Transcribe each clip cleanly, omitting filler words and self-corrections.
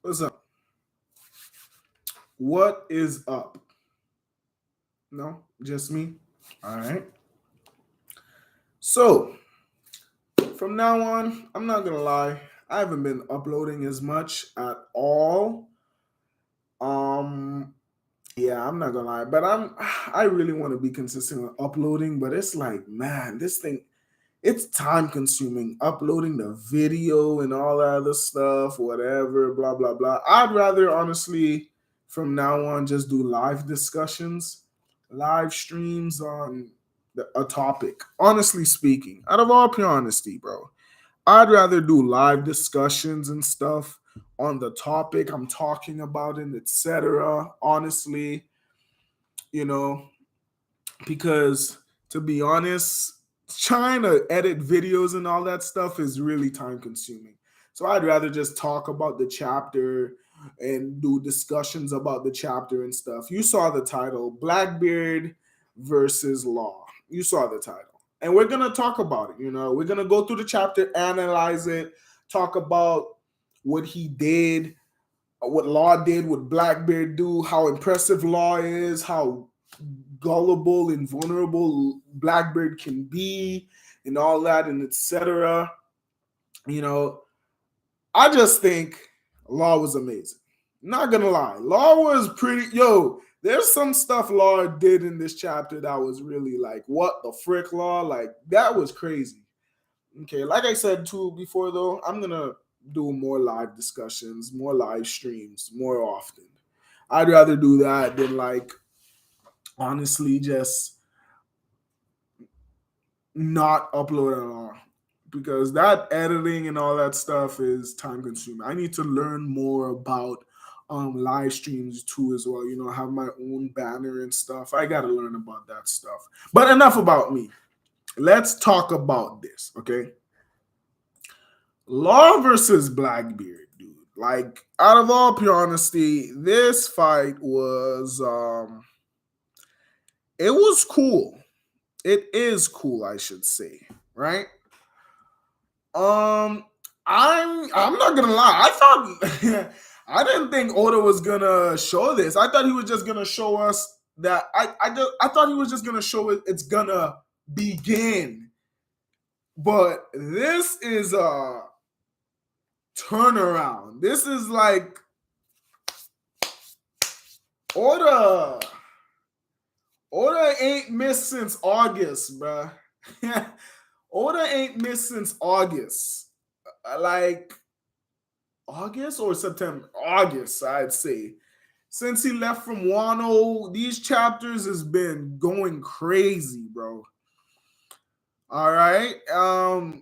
What's up? What is up? No, just me. All right. So from now on, I'm not gonna lie. I haven't been uploading as much at all. Um, yeah, I'm not gonna lie, but I really want to be consistent with uploading, but it's like, man, this thing, it's time consuming uploading the video and all that other stuff, whatever, blah blah blah. I'd rather honestly from now on just do live discussions, live streams on a topic. Honestly speaking, out of all pure honesty, bro, I'd rather do live discussions and stuff on the topic I'm talking about and etc. Honestly, you know, because to be honest, trying to edit videos and all that stuff is really time consuming. So I'd rather just talk about the chapter and do discussions about the chapter and stuff. You saw the title, Blackbeard versus Law. You saw the title. And we're going to talk about it, We're going to go through the chapter, analyze it, talk about what he did, what Law did, what Blackbeard do, how impressive Law is, how gullible and vulnerable Blackbeard can be, and all that, and etc. You know, I just think Law was amazing. Not gonna lie, Law was pretty. Yo, there's some stuff Law did in this chapter that was really like, what the frick, Law? Like that was crazy. Okay, like I said too before, though, I'm gonna do more live discussions, more live streams, more often. I'd rather do that than like honestly just not upload at all because that editing and all that stuff is time consuming. I need to learn more about live streams too as well. Have my own banner and stuff. I got to learn about that stuff. But enough about me. Let's talk about this, okay? Law versus Blackbeard, dude. Like, out of all pure honesty, this fight was it was cool. It is cool, I should say, right? Um, I'm not gonna lie. I thought I didn't think Oda was gonna show this. I thought he was just gonna show us that I thought he was just gonna show it. It's gonna begin, but this is a turnaround. This is like Oda. Oda ain't missed since August, bruh. Oda ain't missed since August. Like August or September? August, I'd say. Since he left from Wano, these chapters has been going crazy, bro. All right. I,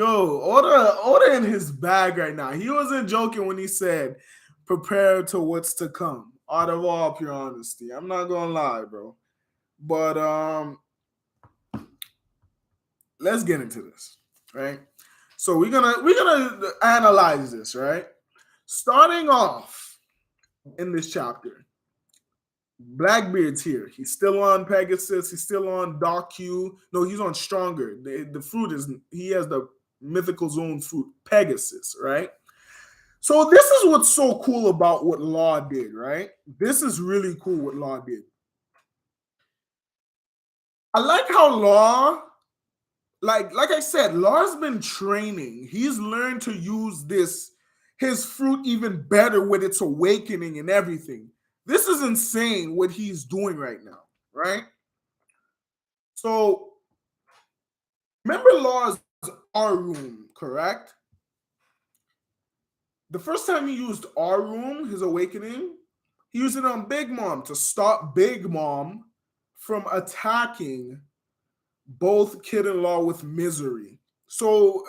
Oda in his bag right now. He wasn't joking when he said, prepare to what's to come. Out of all pure honesty. I'm not gonna lie, bro. But let's get into this, right? So we're gonna analyze this, right? Starting off in this chapter, Blackbeard's here. He's still on Pegasus. He's still on Q. No, he's on Stronger. The fruit is he has the mythical zone fruit Pegasus, right? So this is what's so cool about what Law did, right? This is really cool what Law did. I like how Law, like I said, Law's been training. He's learned to use his fruit even better with its awakening and everything. This is insane what he's doing right now, right? So remember Law's R room, correct? The first time he used R room, his awakening, he used it on Big Mom to stop Big Mom from attacking both Kid and Law with misery. So,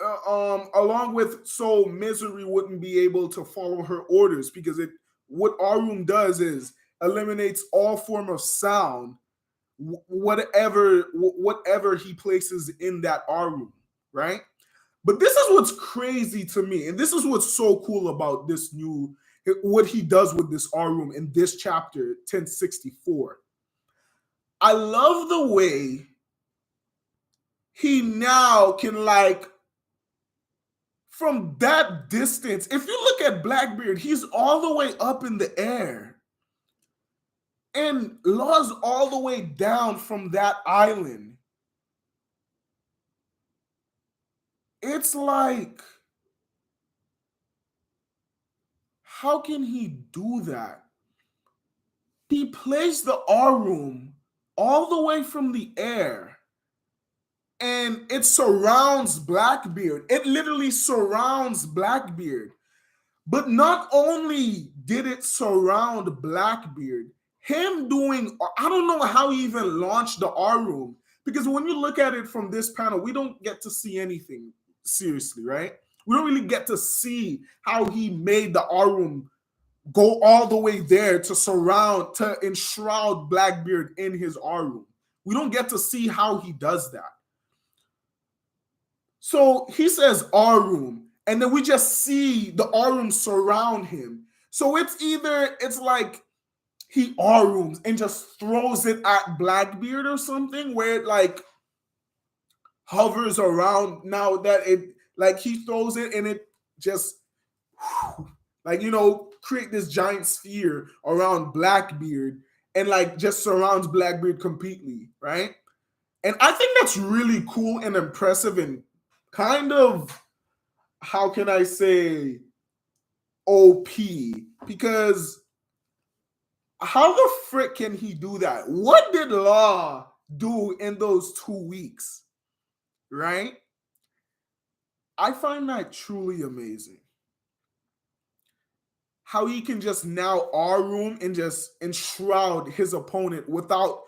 along with so misery wouldn't be able to follow her orders because what R room does is eliminates all form of sound, whatever he places in that R room, right? But this is what's crazy to me, and this is what's so cool about this new what he does with this R room in this chapter 1064. I love the way he now can like from that distance, if you look at Blackbeard, he's all the way up in the air. And Law's all the way down from that island. It's like, how can he do that? He plays the R room all the way from the air, and it surrounds Blackbeard. It literally surrounds Blackbeard. But not only did it surround Blackbeard, him doing, I don't know how he even launched the R room, because when you look at it from this panel, we don't get to see anything seriously, right? We don't really get to see how he made the R room go all the way there to surround, to enshroud Blackbeard in his R room. We don't get to see how he does that. So he says R room, and then we just see the R room surround him. So it's either, it's like he R rooms and just throws it at Blackbeard or something, where it like hovers around, now that it, like he throws it and it just, like, you know, create this giant sphere around Blackbeard and like just surrounds Blackbeard completely, right? And I think that's really cool and impressive and kind of, how can I say, OP, because how the frick can he do that? What did Law do in those 2 weeks, right? I find that truly amazing. How he can just now R room and just enshroud his opponent without,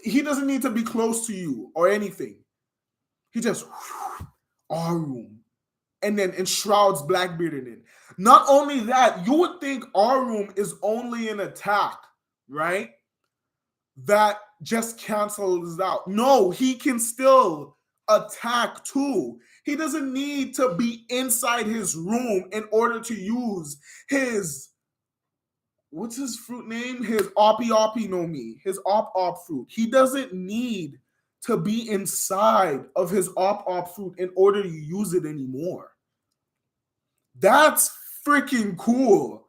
he doesn't need to be close to you or anything. He just R room and then enshrouds Blackbeard in it. Not only that, you would think R room is only an attack, right? That just cancels out. No, he can still attack too. He doesn't need to be inside his room in order to use his, what's his fruit name? His Oppie Oppie no Mi, his Op fruit. He doesn't need to be inside of his Op fruit in order to use it anymore. That's freaking cool.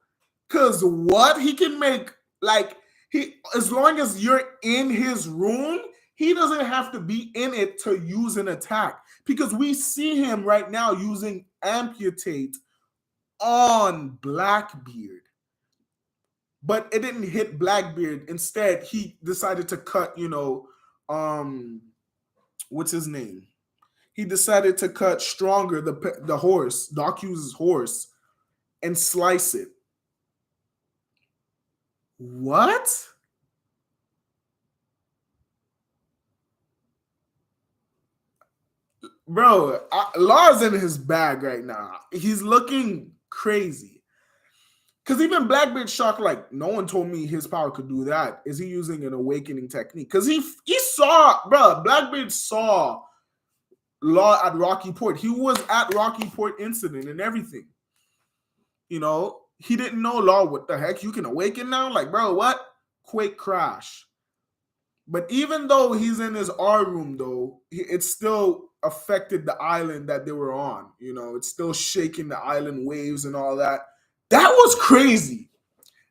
Cause what? He can make, like, he, as long as you're in his room, he doesn't have to be in it to use an attack, because we see him right now using amputate on Blackbeard, but it didn't hit Blackbeard. Instead, he decided to cut, you know, what's his name? He decided to cut Stronger, the horse, Doc Hughes' horse, and slice it. What? Bro, Law's in his bag right now. He's looking crazy. Because even Blackbeard shocked, like, no one told me his power could do that. Is he using an awakening technique? Because he saw, bro, Blackbeard saw Law at Rocky Port. He was at Rocky Port incident and everything. You know, he didn't know Law, what the heck? You can awaken now? Like, bro, what? Quake crash. But even though he's in his R room, though, it still affected the island that they were on. You know, it's still shaking the island waves and all that. That was crazy.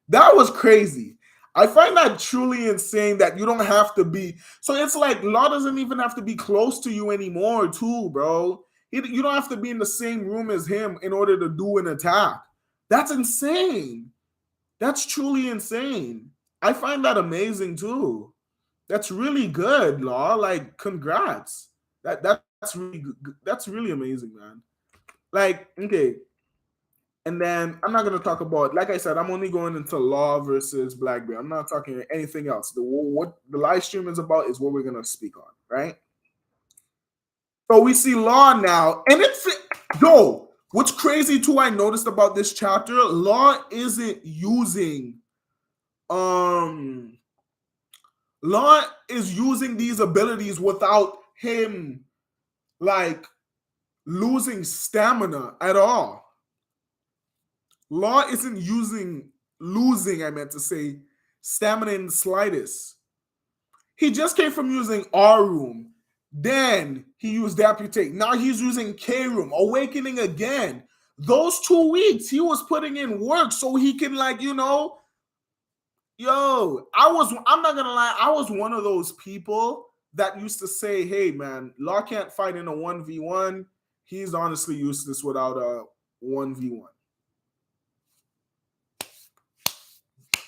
That was crazy. I find that truly insane that you don't have to be. So it's like Law doesn't even have to be close to you anymore, too, bro. You don't have to be in the same room as him in order to do an attack. That's insane. That's truly insane. I find that amazing, too. That's really good, Law. Like, congrats. That's really good. That's really amazing, man. Like, okay. And then I'm not gonna talk about, like I said, I'm only going into Law versus Blackbeard. I'm not talking anything else. What the live stream is about is what we're gonna speak on, right? So we see Law now, and it's, yo, what's crazy too, I noticed about this chapter, Law isn't using Law is using these abilities without him like losing stamina at all. Law isn't losing, I meant to say, stamina in the slightest. He just came from using R room, Then he used amputate. Now he's using K-Room, awakening again. Those 2 weeks, he was putting in work so he can, like, I'm not gonna lie, I was one of those people that used to say, hey man, Law can't fight in a 1v1. He's honestly useless without a 1v1.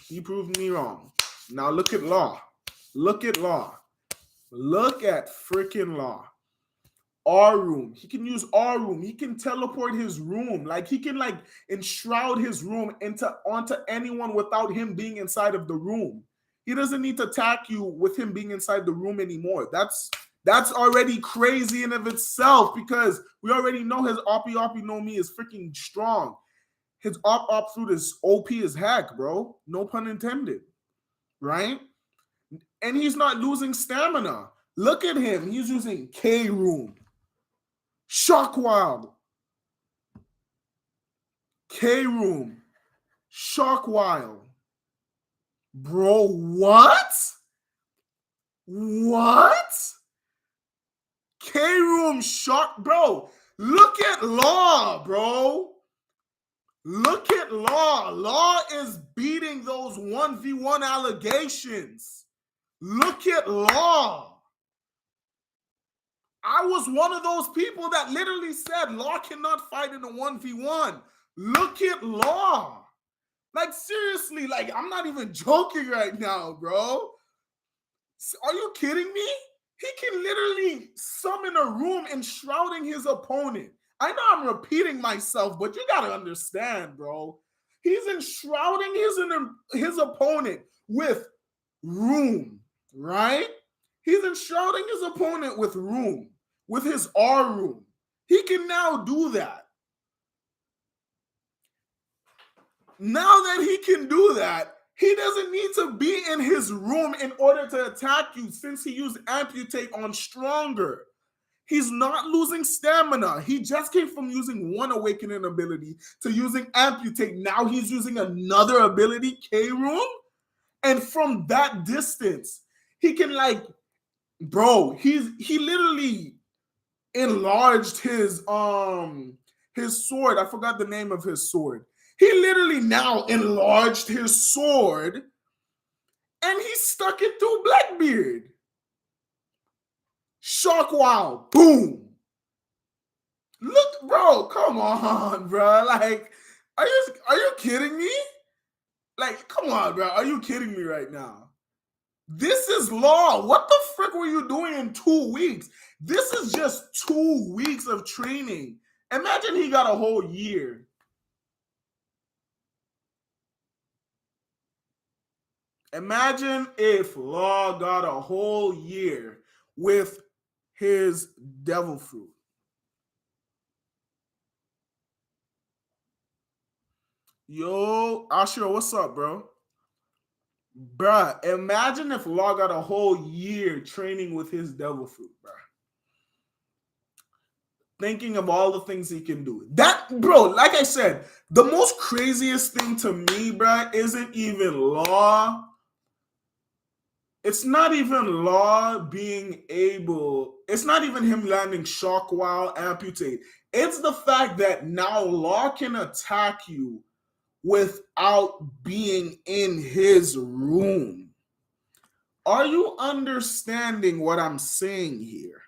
He proved me wrong. Now look at Law. Look at Law. Look at freaking Law. R room. He can use R room. He can teleport his room. Like he can like enshroud his room onto anyone without him being inside of the room. He doesn't need to attack you with him being inside the room anymore. That's already crazy in of itself because we already know his Oppie no Me is freaking strong. His op through this OP is heck, bro. No pun intended. Right? And he's not losing stamina. Look at him. He's using K room. Shock Wild. K-Room. Shock Wild. Bro, what? What? K-Room Shock. Bro, look at Law, bro. Look at Law. Law is beating those 1v1 allegations. Look at Law. I was one of those people that literally said Law cannot fight in a 1v1. Look at Law. Like, seriously, like, I'm not even joking right now, bro. Are you kidding me? He can literally summon a room enshrouding his opponent. I know I'm repeating myself, but you gotta understand, bro. He's enshrouding his opponent with room, right? He's enshrouding his opponent with room, with his R room. He can now do that. Now that he can do that, he doesn't need to be in his room in order to attack you since he used amputate on stronger. He's not losing stamina. He just came from using one awakening ability to using amputate. Now he's using another ability, K-Room. And from that distance, he can like, bro, he literally enlarged his sword. I forgot the name of his sword. He literally now enlarged his sword and he stuck it through Blackbeard. Shock Wow, boom. Look, bro, come on, bro. Like, are you kidding me? Like, come on, bro. Are you kidding me right now? This is Law. What the frick were you doing in 2 weeks? This is just 2 weeks of training. Imagine he got a whole year. Imagine if Law got a whole year with his devil fruit. Yo, Ashura, what's up, bro? Bruh, imagine if Law got a whole year training with his devil fruit, bruh. Thinking of all the things he can do. That, bro, like I said, the most craziest thing to me, bruh, isn't even Law. It's not even Law being able, it's not even him landing shock while amputate. It's the fact that now Law can attack you without being in his room. Are you understanding what I'm saying here?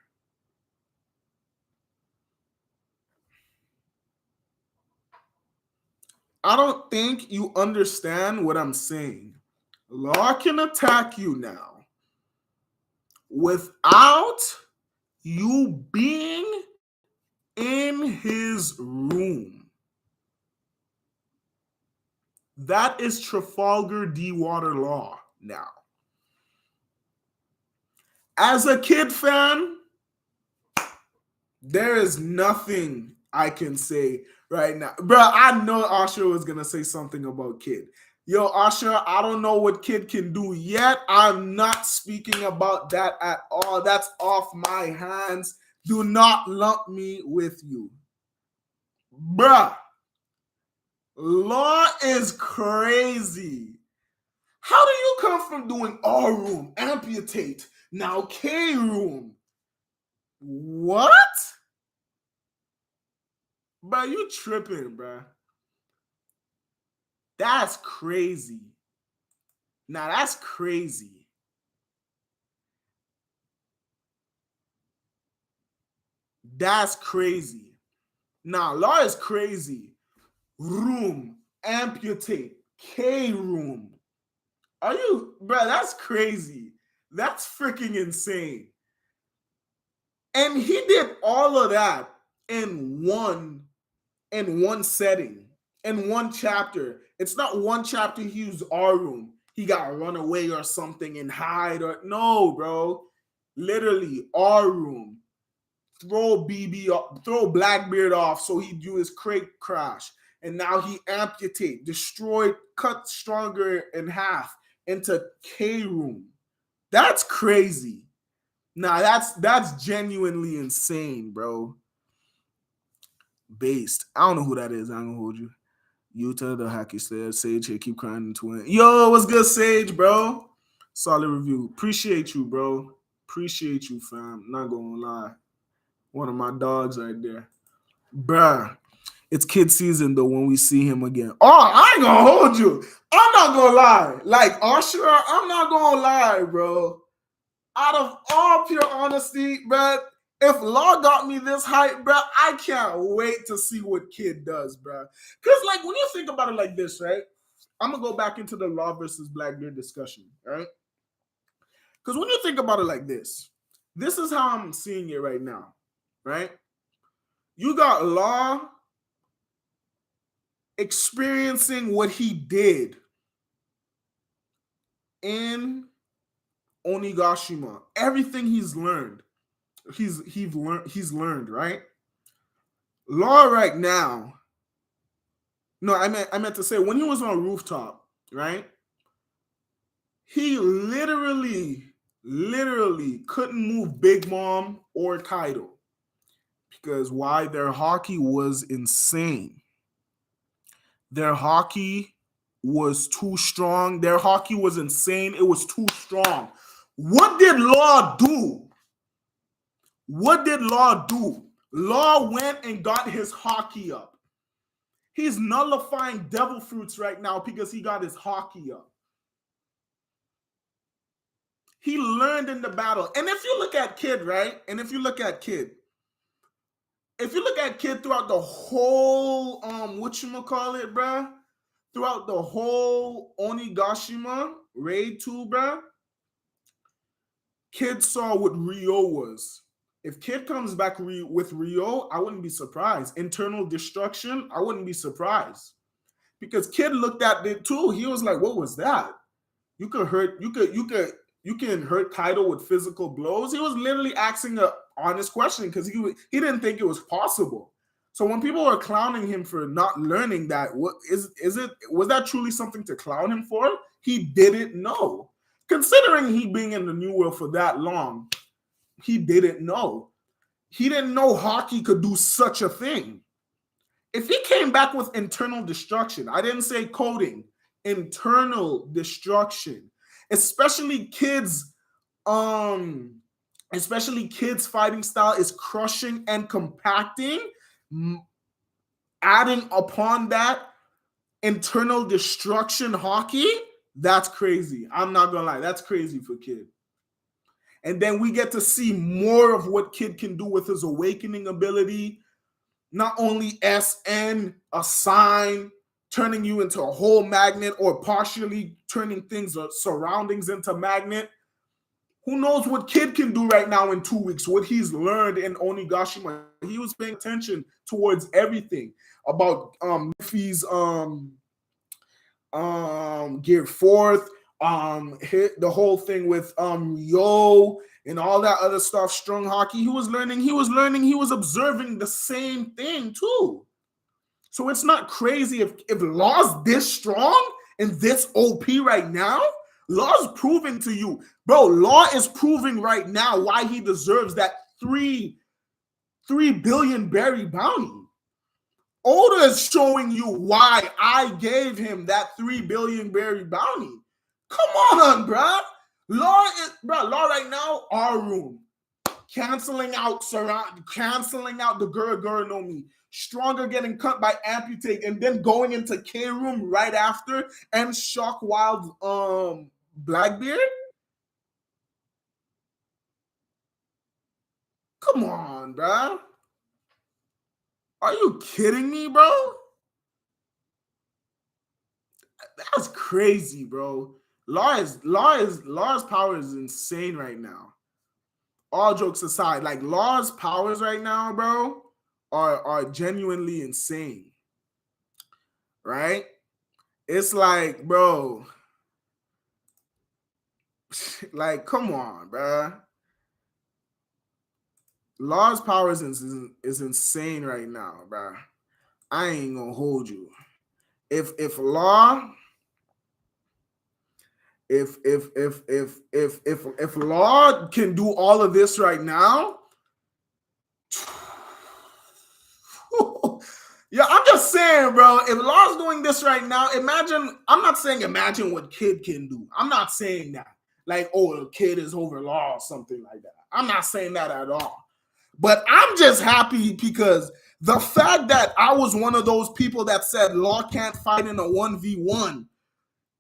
I don't think you understand what I'm saying. Law can attack you now without you being in his room. That is Trafalgar Dewater Law now. As a Kid fan, there is nothing I can say right now. Bro, I know Asha was going to say something about Kid. Yo, Asha, I don't know what Kid can do yet. I'm not speaking about that at all. That's off my hands. Do not lump me with you. Bruh, Law is crazy. How do you come from doing R room, amputate, now K room, What? Bro, you tripping, bro. That's crazy. Now that's crazy. That's crazy. Now, law is crazy. Room, amputate, K room. Are you, bro? That's crazy. That's freaking insane. And he did all of that in one setting, in one chapter. It's not one chapter he used our room. He got run away or something and hide or no, bro. Literally our room. Throw Blackbeard off so he do his crate crash. And now he amputate, destroyed, cut Stronger in half into K room. That's crazy. Nah, that's genuinely insane, bro. Based. I don't know who that is. I ain't gonna hold you. Utah, the hockey slayer, Sage here, keep crying into it. Yo, what's good, Sage, bro? Solid review. Appreciate you, bro. Appreciate you, fam. Not gonna lie. One of my dogs right there. Bruh. It's kid season though when we see him again. Oh, I ain't gonna hold you. I'm not gonna lie. Like Usher, I'm not gonna lie, bro. Out of all pure honesty, bro, if Law got me this hype, bro, I can't wait to see what Kid does, bro. Because, like, when you think about it like this, right? I'm going to go back into the Law versus Blackbeard discussion, right? Because when you think about it like this is how I'm seeing it right now, right? You got Law experiencing what he did in Onigashima, everything he's learned, he's learned, right? Law right now. No, I meant to say when he was on rooftop, right? He literally couldn't move Big Mom or Kaido because why? Their hockey was insane. Their hockey was too strong. Their hockey was insane. It was too strong. What did Law do? What did Law do? Law went and got his hockey up. He's nullifying devil fruits right now because he got his hockey up. He learned in the battle. And if you look at Kid, right? And if you look at Kid throughout the whole whatchamacallit, bruh, throughout the whole Onigashima raid 2, bruh, Kid saw what Rio was. If Kid comes back with Rio, I wouldn't be surprised. Internal destruction, I wouldn't be surprised. Because Kid looked at it too. He was like, what was that? You can hurt Kaido with physical blows. He was literally asking an honest question because he didn't think it was possible. So when people were clowning him for not learning that, was that truly something to clown him for? He didn't know. Considering he being in the New World for that long, he didn't know. He didn't know hockey could do such a thing. If he came back with internal destruction, I didn't say coding, internal destruction, especially Kids' fighting style is crushing and compacting, adding upon that internal destruction hockey, that's crazy. I'm not gonna lie, that's crazy for Kid. And then we get to see more of what Kid can do with his awakening ability. Not only SN, a sign, turning you into a whole magnet or partially turning things or surroundings into magnet. Who knows what Kid can do right now in 2 weeks, what he's learned in Onigashima. He was paying attention towards everything about Luffy's Gear Forth, hit the whole thing with Yo and all that other stuff, strong hockey. He was observing the same thing too. So it's not crazy if Law's this strong and this OP right now. Law's proving to you, bro. Law is proving right now why he deserves that 3 billion berry bounty. Oda is showing you why I gave him that 3 billion berry bounty. Come on, bro. Law right now, our room. canceling out the Gura no Mi, Stronger getting cut by Amputate, and then going into K Room right after and Shock Wild Blackbeard. Come on, bro. Are you kidding me, bro? That's crazy, bro. Law's power is insane right now. All jokes aside, like Law's powers right now, bro, are genuinely insane. Right? It's like, bro, like, come on, bro. Law's powers is insane right now, bro. I ain't gonna hold you. If Law if Law can do all of this right now, yeah, I'm just saying, bro. If Law's doing this right now, imagine. I'm not saying imagine what Kid can do. I'm not saying that. Like, oh, Kid is over Law or something like that. I'm not saying that at all. But I'm just happy because the fact that I was one of those people that said Law can't fight in a 1v1.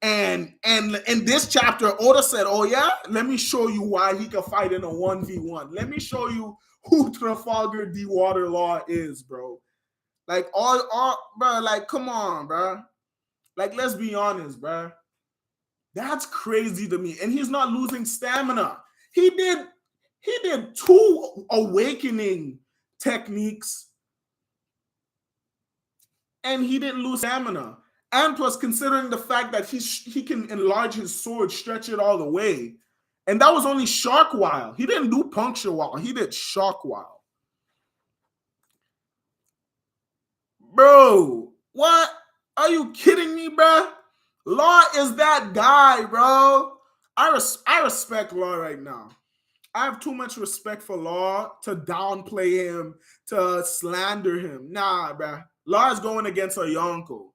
And in this chapter, Oda said, oh yeah, let me show you why he can fight in a 1v1. Let me show you who Trafalgar D. Water Law is, bro. Like, all, bro, like, come on, bro. Like, let's be honest, bro. That's crazy to me. And he's not losing stamina. He did 2 awakening techniques and he didn't lose stamina. And plus, considering the fact that he can enlarge his sword, stretch it all the way. And that was only Shark While. He didn't do Puncture While. He did Shark While. Bro, what? Are you kidding me, bro? Law is that guy, bro. I respect Law right now. I have too much respect for Law to downplay him, to slander him. Nah, bro. Law is going against a Yonko.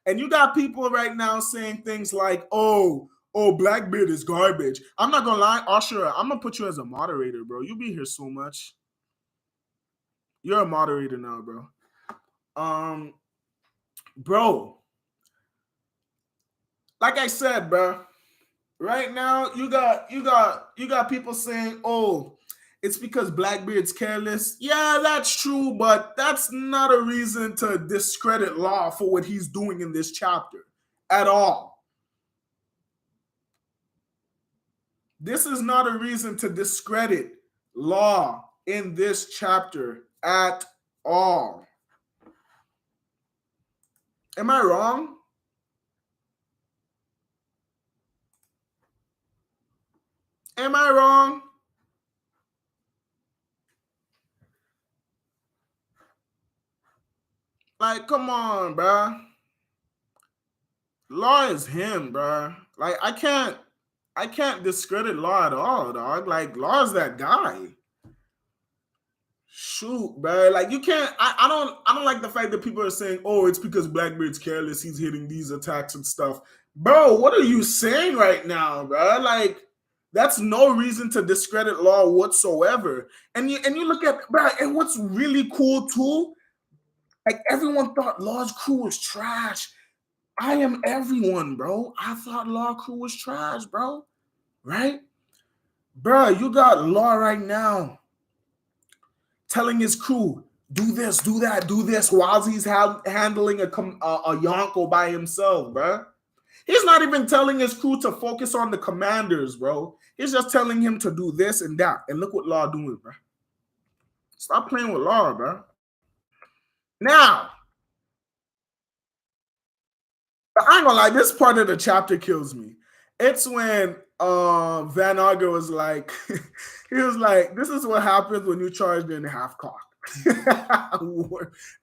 And you got people right now saying things like, oh, Blackbeard is garbage. I'm not going to lie, Ashura, I'm going to put you as a moderator, bro. You be here so much. You're a moderator now, bro. Bro, like I said, bro, right now you got people saying, oh, it's because Blackbeard's careless. Yeah, that's true, but that's not a reason to discredit Law for what he's doing in this chapter at all. This is not a reason to discredit Law in this chapter at all. Am I wrong? Am I wrong? Like, come on, bro. Law is him, bro. Like, I can't discredit Law at all, dog. Like, Law's that guy. Shoot, bro. Like, you can't. I don't like the fact that people are saying, oh, it's because Blackbeard's careless. He's hitting these attacks and stuff. Bro, what are you saying right now, bro? Like, that's no reason to discredit Law whatsoever. And you look at, bro, and what's really cool too, like, everyone thought Law's crew was trash. I am everyone, bro. I thought Law crew was trash, bro. Right? Bro, you got Law right now telling his crew, do this, do that, do this, while he's handling a Yonko by himself, bro. He's not even telling his crew to focus on the commanders, bro. He's just telling him to do this and that. And look what Law doing, bro. Stop playing with Law, bro. Now, I ain't gonna lie, this part of the chapter kills me. It's when Van Arger was like, he was like, this is what happens when you charge in half cock.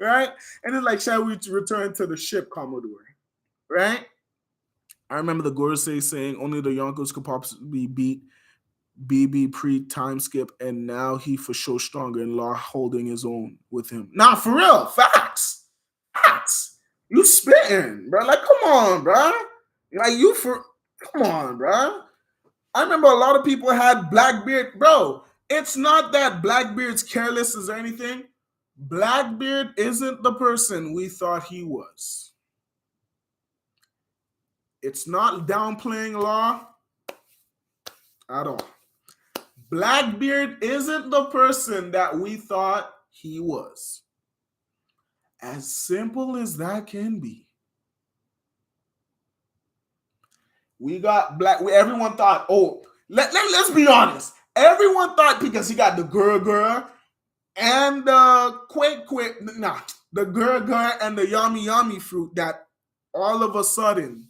Right? And it's like, shall we return to the ship, Commodore? Right? I remember the Gorosei saying only the Yonkos could possibly beat BB pre-time skip, and now he for sure stronger and Law holding his own with him. Nah, for real, facts. Facts. You spitting, bro. Like, come on, bro. Like, come on, bro. I remember a lot of people had Blackbeard, bro. It's not that Blackbeard's careless or anything. Blackbeard isn't the person we thought he was. It's not downplaying Law at all. Blackbeard isn't the person that we thought he was. As simple as that can be. We got everyone thought, let's be honest. Everyone thought because he got the girl and the the girl and the yummy fruit that all of a sudden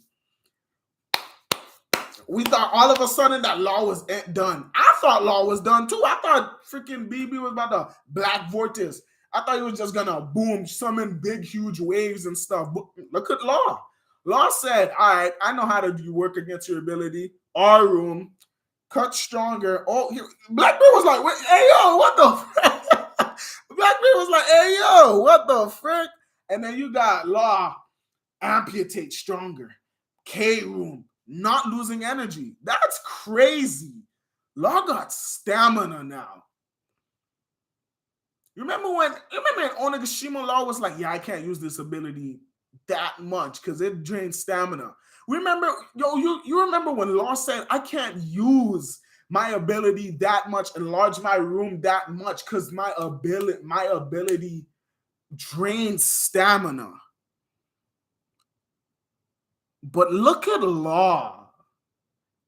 we thought all of a sudden that Law was done. I thought Law was done too. I thought freaking BB was about to black vortex. I thought he was just gonna boom, summon big, huge waves and stuff. But look at Law. Law said, all right, I know how to work against your ability. Our room, cut stronger. Oh, Blackbeard was like, hey, yo, what the frick? Blackbeard was like, hey, yo, what the frick? And then you got Law, amputate stronger. K room, not losing energy. That's crazy. Law got stamina now. You remember when Onigashima Law was like, yeah, I can't use this ability that much because it drains stamina. Remember, you remember when Law said, I can't use my ability that much, enlarge my room that much because my ability drains stamina. But look at Law.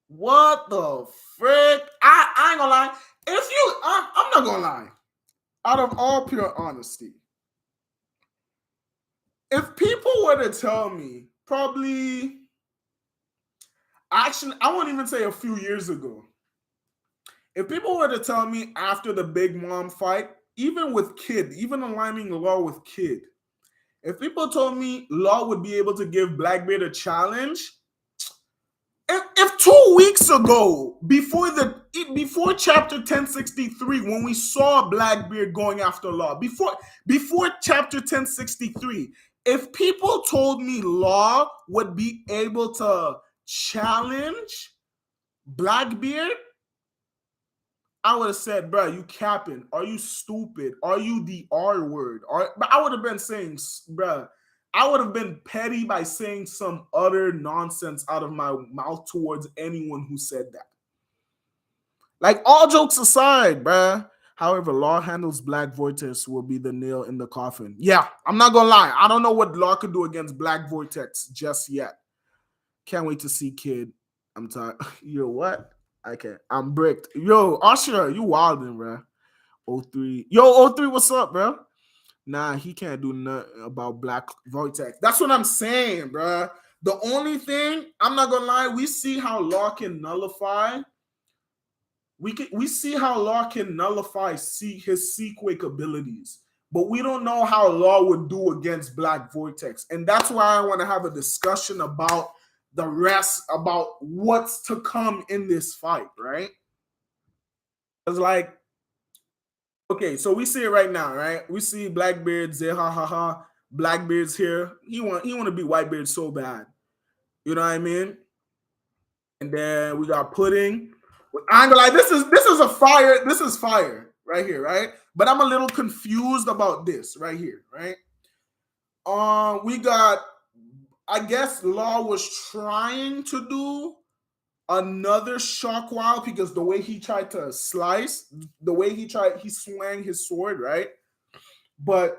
What the frick? I ain't gonna lie. I'm not gonna lie. Out of all pure honesty, if people were to tell me, probably, actually, I won't even say a few years ago, if people were to tell me after the Big Mom fight, even with Kid, even aligning Law with Kid, if people told me Law would be able to give Blackbeard a challenge, if 2 weeks ago, before chapter 1063, when we saw Blackbeard going after Law, before chapter 1063, if people told me Law would be able to challenge Blackbeard, I would have said, bro, you capping. Are you stupid? Are you the R word? But I would have been saying, bro, I would have been petty by saying some utter nonsense out of my mouth towards anyone who said that. Like, all jokes aside, bruh. However, Law handles Black Vortex will be the nail in the coffin. Yeah, I'm not gonna lie. I don't know what Law could do against Black Vortex just yet. Can't wait to see Kid. I'm tired. Yo, what? I can't. I'm bricked. Yo, Usher, you wildin', bruh. 03. Yo, 03, what's up, bro? Nah, he can't do nothing about Black Vortex. That's what I'm saying, bruh. The only thing, I'm not gonna lie, we see how Law can nullify. We see how Law can nullify his Sequake abilities, but we don't know how Law would do against Black Vortex. And that's why I want to have a discussion about the rest, about what's to come in this fight, right? It's like, okay, so we see it right now, right? We see Blackbeard, Zehahaha, Blackbeard's here. He want to beat Whitebeard so bad. You know what I mean? And then we got Pudding. I ain't gonna lie, this is a fire. This is fire right here, right? But I'm a little confused about this right here, right? We got, I guess Law was trying to do another shock wild because the way he tried to slice, the way he swung his sword, right? But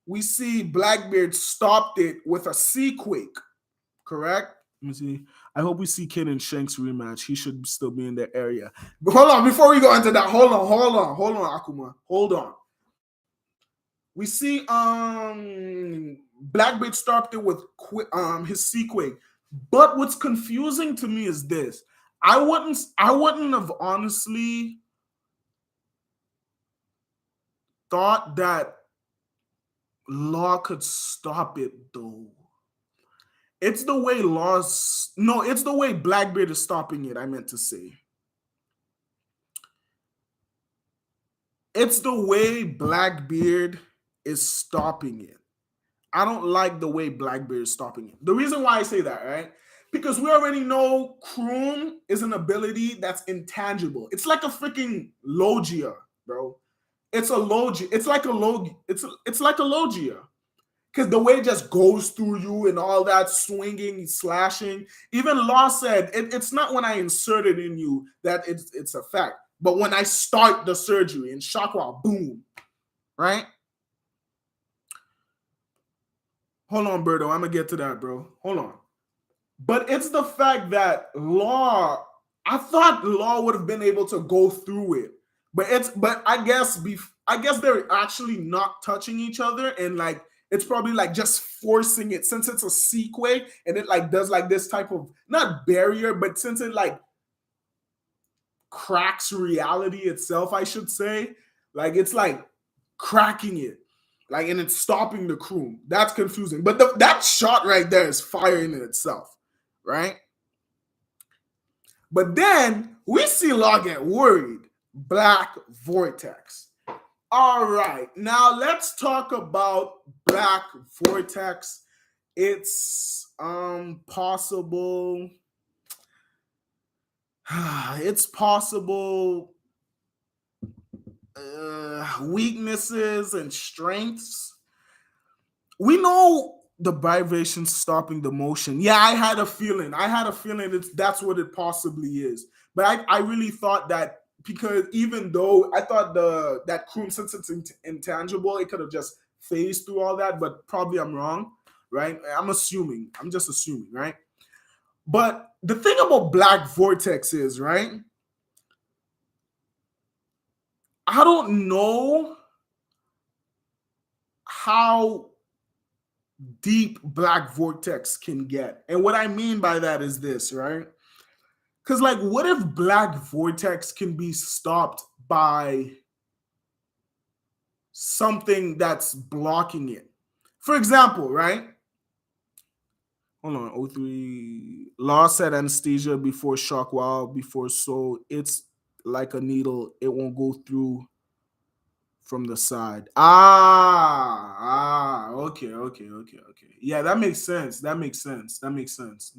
we see Blackbeard stopped it with a Sequake, correct? Let me see. I hope we see Kid and Shanks rematch. He should still be in the area. But hold on, before we go into that, hold on, Akuma. Hold on. We see Blackbeard stopped it with his Sequake. But what's confusing to me is this. I wouldn't have honestly thought that Law could stop it though. It's the way it's the way Blackbeard is stopping it, I meant to say. It's the way Blackbeard is stopping it. I don't like the way Blackbeard is stopping it. The reason why I say that, right? Because we already know Kroom is an ability that's intangible. It's like a freaking Logia, bro. It's a Logia. It's like a Logia. It's like a Logia. Because the way it just goes through you and all that swinging, slashing. Even Law said it's not when I insert it in you that it's a fact, but when I start the surgery and Shockwell, boom, right? Hold on, Berto. I'm gonna get to that, bro. Hold on. But it's the fact that Law, I thought Law would have been able to go through it, but I guess they're actually not touching each other, and like it's probably like just forcing it since it's a sequay and it like does like this type of not barrier, but since it like cracks reality itself, I should say, like it's like cracking it. Like, and it's stopping the crew. That's confusing. But that shot right there is fire in itself, right? But then we see Law get worried. Black Vortex. All right. Now let's talk about Black Vortex. It's possible. It's possible weaknesses and strengths. We know the vibration stopping the motion. Yeah, I had a feeling that's what it possibly is. But I really thought that, because even though I thought that Kroom, since it's intangible, it could have just phased through all that, but probably I'm wrong, right? I'm just assuming, right? But the thing about Black Vortex is, right? I don't know how deep Black Vortex can get. And what I mean by that is this, right? Because, like, what if Black Vortex can be stopped by something that's blocking it? For example, right? Hold on, 03. Law said anesthesia before shock, while before soul. It's like a needle. It won't go through from the side. Okay. Yeah, that makes sense. That makes sense. That makes sense.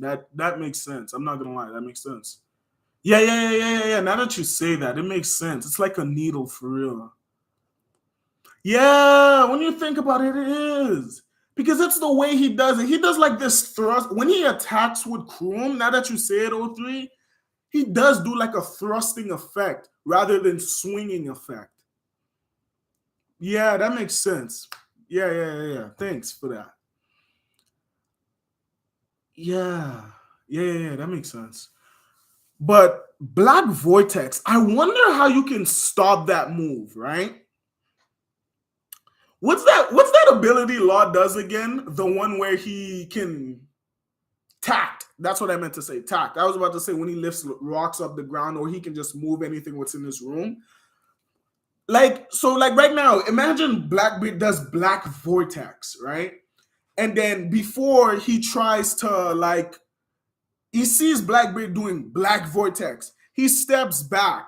I'm not gonna lie, that makes sense. Yeah. Now that you say that, it makes sense. It's like a needle for real. Yeah, when you think about it, it is. Because it's the way he does it. He does like this thrust. When he attacks with Kroom, now that you say it, 03, he does do like a thrusting effect rather than swinging effect. Yeah, that makes sense. Yeah. Thanks for that. Yeah, that makes sense. But Black Vortex, I wonder how you can stop that move, right? What's that ability Law does again? The one where he can tact. That's what I meant to say. Tact. I was about to say when he lifts rocks up the ground, or he can just move anything what's in his room. Like, so like right now, imagine Blackbeard does Black Vortex, right? And then before he tries to like, he sees Blackbeard doing Black Vortex. He steps back.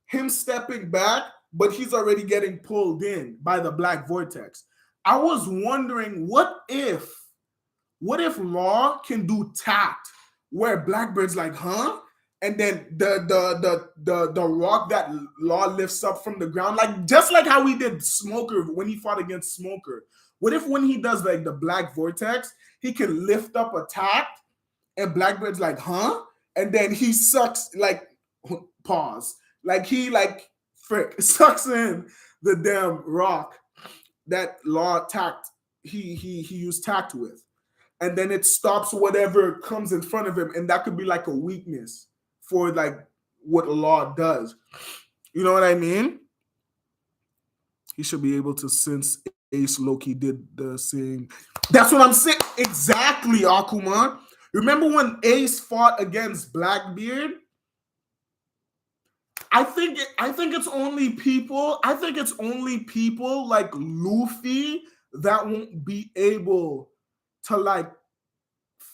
Him stepping back, but he's already getting pulled in by the Black Vortex. I was wondering, what if Law can do tact, where Blackbeard's like, huh? And then the rock that Law lifts up from the ground, like just like how he did Smoker when he fought against Smoker. What if when he does like the Black Vortex, he can lift up a tact and Blackbeard's like, huh? And then he sucks, like, pause. Like he like sucks in the damn rock that Law tact he used tact with. And then it stops whatever comes in front of him. And that could be like a weakness for like what Law does. You know what I mean? He should be able to, since Ace Loki did the same. That's what I'm saying. Exactly, Akuma. Remember when Ace fought against Blackbeard? I think it's only people. I think it's only people like Luffy that won't be able to like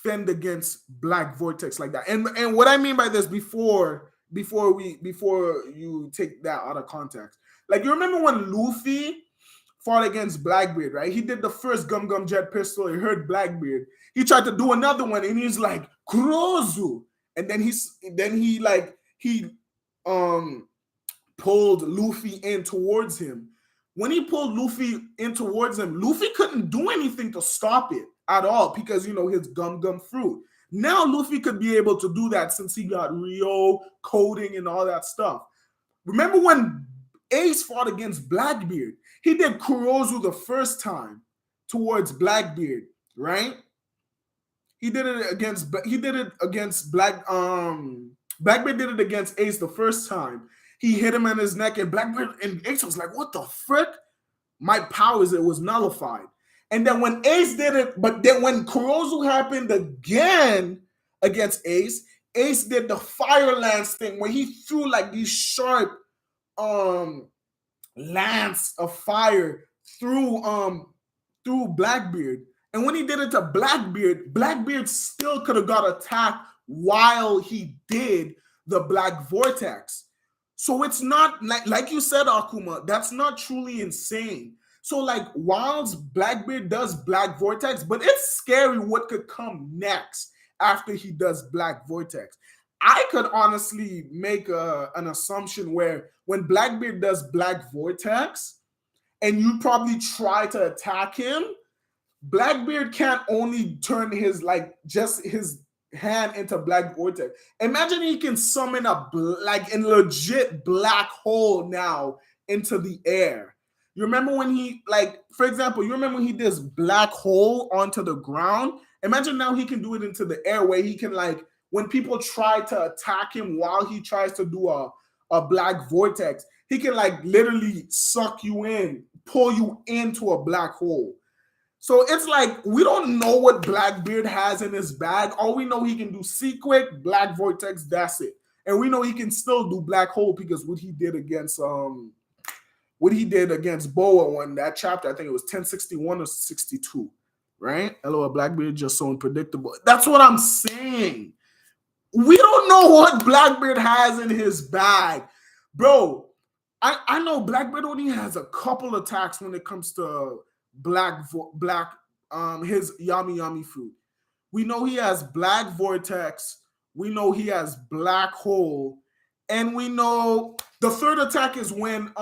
fend against Black Vortex like that. And what I mean by this, before you take that out of context, like you remember when Luffy fought against Blackbeard, right? He did the first Gum Gum Jet pistol. He hurt Blackbeard. He tried to do another one, and he's like Kurozu, and then he pulled Luffy in towards him. When he pulled Luffy in towards him, Luffy couldn't do anything to stop it at all because, you know, his Gum Gum fruit. Now Luffy could be able to do that since he got Rio, coding, and all that stuff. Remember when Ace fought against Blackbeard? He did Kurozu the first time towards Blackbeard, right? He did it against Blackbeard did it against Ace the first time. He hit him in his neck, and Blackbeard and Ace was like, what the frick? My powers, it was nullified. And then when Ace did it, but then when Kurozu happened again against Ace, Ace did the Fire Lance thing where he threw like these sharp lance of fire through Blackbeard. And when he did it to Blackbeard, Blackbeard still could have got attacked while he did the Black Vortex. So it's not like you said, Akuma, that's not truly insane. So like whilst Blackbeard does Black Vortex, but it's scary what could come next after he does Black Vortex. I could honestly make an assumption where when Blackbeard does Black Vortex and you probably try to attack him, Blackbeard can't only turn his just his hand into Black Vortex. Imagine he can summon a legit black hole now into the air. You remember when he, for example, you remember when he does black hole onto the ground? Imagine now he can do it into the air where he can, when people try to attack him while he tries to do a Black Vortex, he can literally suck you in, pull you into a black hole. So it's like, we don't know what Blackbeard has in his bag. All we know, he can do Sequick, Black Vortex, that's it. And we know he can still do Black Hole because what he did against Boa in that chapter, I think it was 1061 or 62, right? LOL, Blackbeard just so unpredictable. That's what I'm saying. We don't know what Blackbeard has in his bag. Bro, I know Blackbeard only has a couple attacks when it comes to his Yami fruit. We know he has Black Vortex. We know he has Black Hole. And we know the third attack is when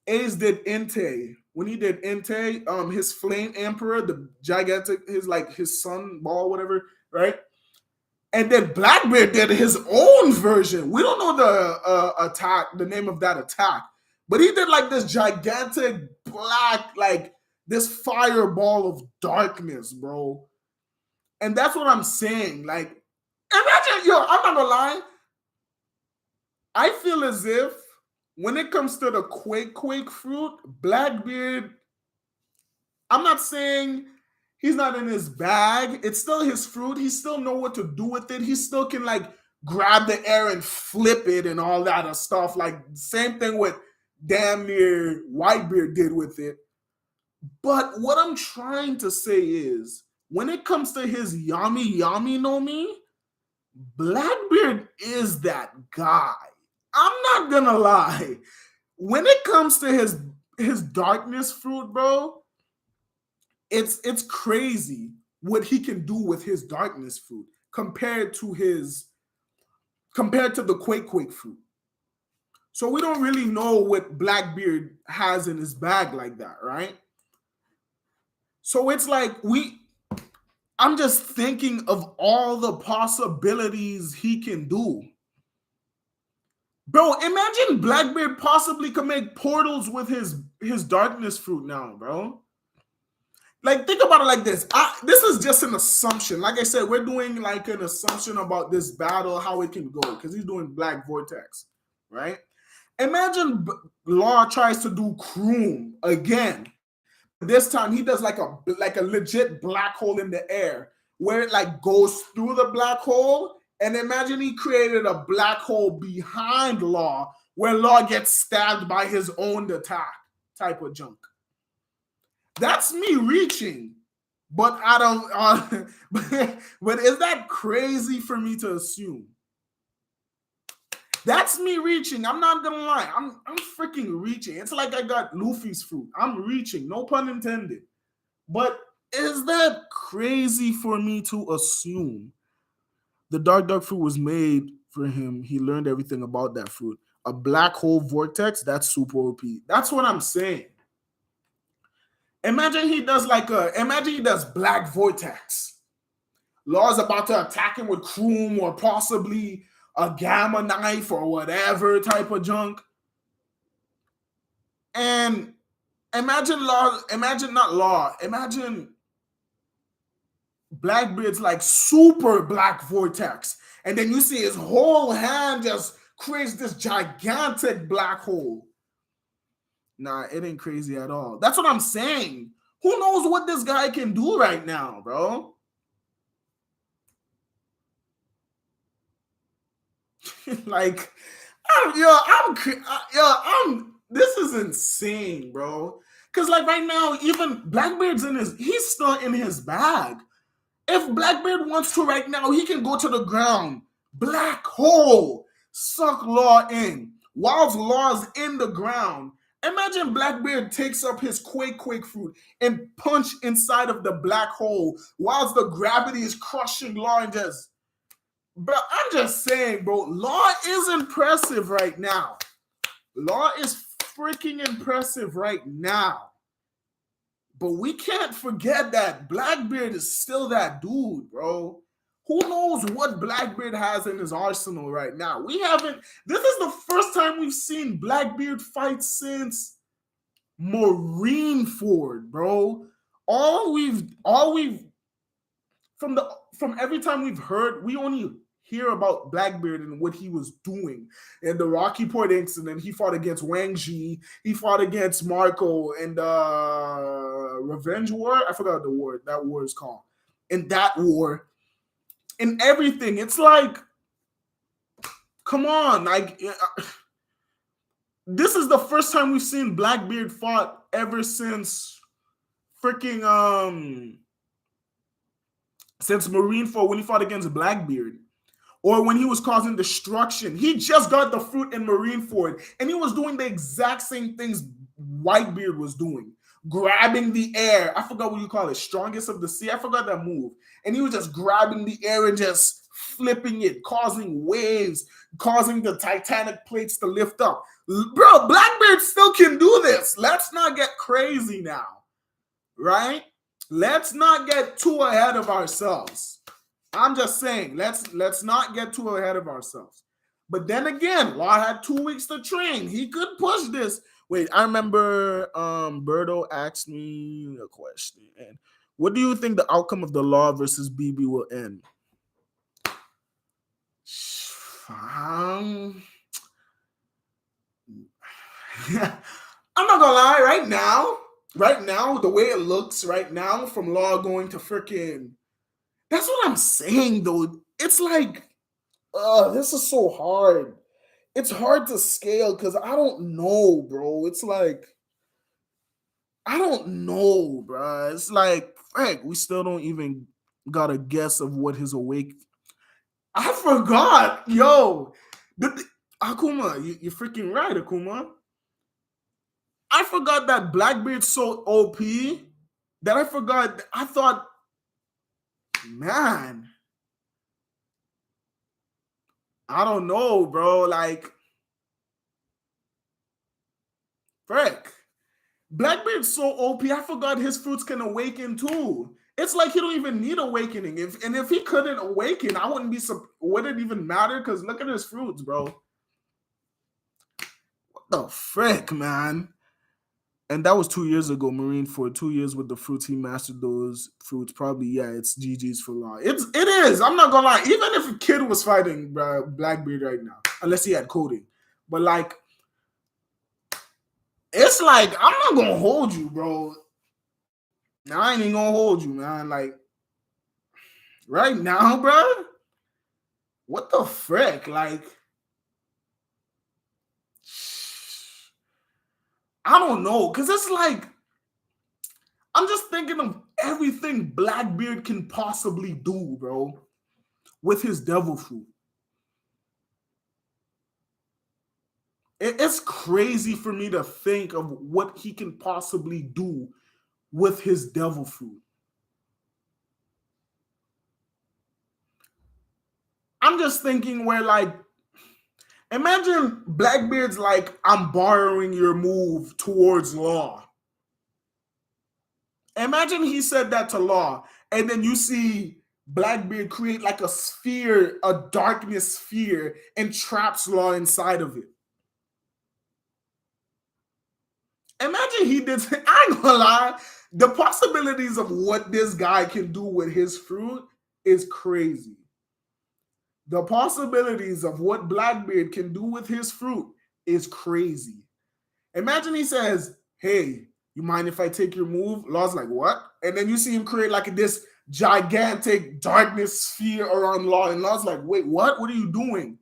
Ace did Entei. When he did Entei, his Flame Emperor, the gigantic, his sun ball, whatever, right? And then Blackbeard did his own version. We don't know the attack, the name of that attack. But he did this gigantic black, this fireball of darkness, bro. And that's what I'm saying. Imagine, I'm not gonna lie. I feel as if when it comes to the Quake fruit, Blackbeard, I'm not saying he's not in his bag. It's still his fruit. He still know what to do with it. He still can grab the air and flip it and all that stuff. Same thing with damn near Whitebeard did with it. But what I'm trying to say is, when it comes to his Yami no Mi, Blackbeard is that guy. I'm not gonna lie. When it comes to his darkness fruit, bro, it's crazy what he can do with his darkness fruit compared to the Quake fruit. So we don't really know what Blackbeard has in his bag like that, right? So it's I'm just thinking of all the possibilities he can do. Bro, imagine Blackbeard possibly could make portals with his darkness fruit now, bro. Think about it like this. This is just an assumption. Like I said, we're doing an assumption about this battle, how it can go, because he's doing Black Vortex, right? Imagine Law tries to do Kroom again. This time he does a legit black hole in the air where it goes through the black hole. And imagine he created a black hole behind Law where Law gets stabbed by his own attack type of junk. That's me reaching, but I don't. But is that crazy for me to assume? That's me reaching. I'm not gonna lie. I'm freaking reaching. It's like I got Luffy's fruit. I'm reaching, no pun intended. But is that crazy for me to assume the dark fruit was made for him? He learned everything about that fruit. A black hole vortex, that's super OP. That's what I'm saying. Imagine he does black vortex. Law's about to attack him with Kroom or possibly a gamma knife or whatever type of junk. And imagine Blackbeard's like super black vortex. And then you see his whole hand just creates this gigantic black hole. Nah, it ain't crazy at all. That's what I'm saying. Who knows what this guy can do right now, bro? Like, this is insane, bro. Because like right now, even Blackbeard's he's still in his bag. If Blackbeard wants to right now, he can go to the ground, black hole, suck Law in. Whilst Law's in the ground, imagine Blackbeard takes up his quake fruit and punch inside of the black hole whilst the gravity is crushing Law and just. Bro, I'm just saying, bro, Law is impressive right now. Law is freaking impressive right now. But we can't forget that Blackbeard is still that dude, bro. Who knows what Blackbeard has in his arsenal right now? This is the first time we've seen Blackbeard fight since Marineford, bro. From every time we've heard, we only hear about Blackbeard and what he was doing. In the Rocky Point incident, he fought against Wang Ji, he fought against Marco in the Revenge War. I forgot that war is called. In that war, in everything, it's like, come on, like this is the first time we've seen Blackbeard fought ever since freaking since Marineford, when he fought against Blackbeard. Or when he was causing destruction. He just got the fruit in Marineford, and he was doing the exact same things Whitebeard was doing. Grabbing the air. I forgot what you call it. Strongest of the sea. I forgot that move. And he was just grabbing the air and just flipping it, causing waves, causing the titanic plates to lift up. Bro, Blackbeard still can do this. Let's not get crazy now. Right? Let's not get too ahead of ourselves. I'm just saying, let's not get too ahead of ourselves. But then again, Law had 2 weeks to train. He could push this. Wait, I remember Berto asked me a question. And what do you think the outcome of the Law versus BB will end? I'm not gonna lie, right now, the way it looks right now, from Law going to freaking. That's what I'm saying, though. It's like, this is so hard. It's hard to scale because I don't know, bro. It's like, I don't know, bro. It's like, Frank, we still don't even got a guess of what his awake. I forgot, yo. Akuma, you're freaking right, Akuma. I forgot that Blackbeard's so OP that I thought, man, I don't know, bro. Like, frick. Blackbeard's so OP, I forgot his fruits can awaken too. It's like he don't even need awakening. If he couldn't awaken, I would it even matter? Because look at his fruits, bro. What the frick, man? And that was 2 years ago, Marineford. 2 years with the fruits, he mastered those fruits. Probably, yeah, it's GG's for Law. It is. I'm not gonna lie. Even if a kid was fighting Blackbeard right now, unless he had coding, but like, it's like, I'm not gonna hold you, bro. Now I ain't even gonna hold you, man. Like, right now, bro. What the frick? Like, I don't know, because it's like, I'm just thinking of everything Blackbeard can possibly do, bro, with his devil fruit. It's crazy for me to think of what he can possibly do with his devil fruit. I'm just thinking where, like, imagine Blackbeard's like, I'm borrowing your move towards Law. Imagine he said that to Law, and then you see Blackbeard create like a sphere, a darkness sphere, and traps Law inside of it. Imagine he did. I ain't gonna lie. The possibilities of what this guy can do with his fruit is crazy. The possibilities of what Blackbeard can do with his fruit is crazy. Imagine he says, "Hey, you mind if I take your move?" Law's like, "What?" And then you see him create like this gigantic darkness sphere around Law, and Law's like, "Wait, what? What are you doing?"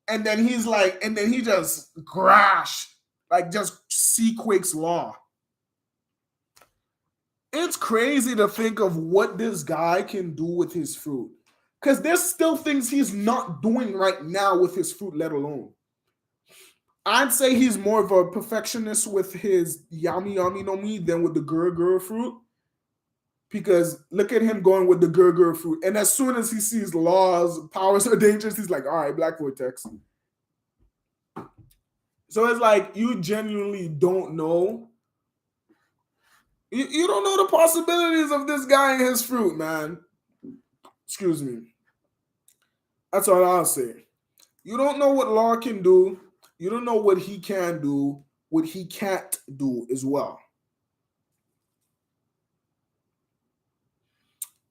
And then he's like, and then he just crash, like just sequakes Law. It's crazy to think of what this guy can do with his fruit. Because there's still things he's not doing right now with his fruit, let alone. I'd say he's more of a perfectionist with his yami yami no mi than with the guru fruit. Because look at him going with the guru fruit. And as soon as he sees Law's powers are dangerous, he's like, all right, Black Vortex. So it's like you genuinely don't know. You don't know the possibilities of this guy and his fruit, man. Excuse me. That's all I'll say. You don't know what Law can do. You don't know what he can do, what he can't do as well.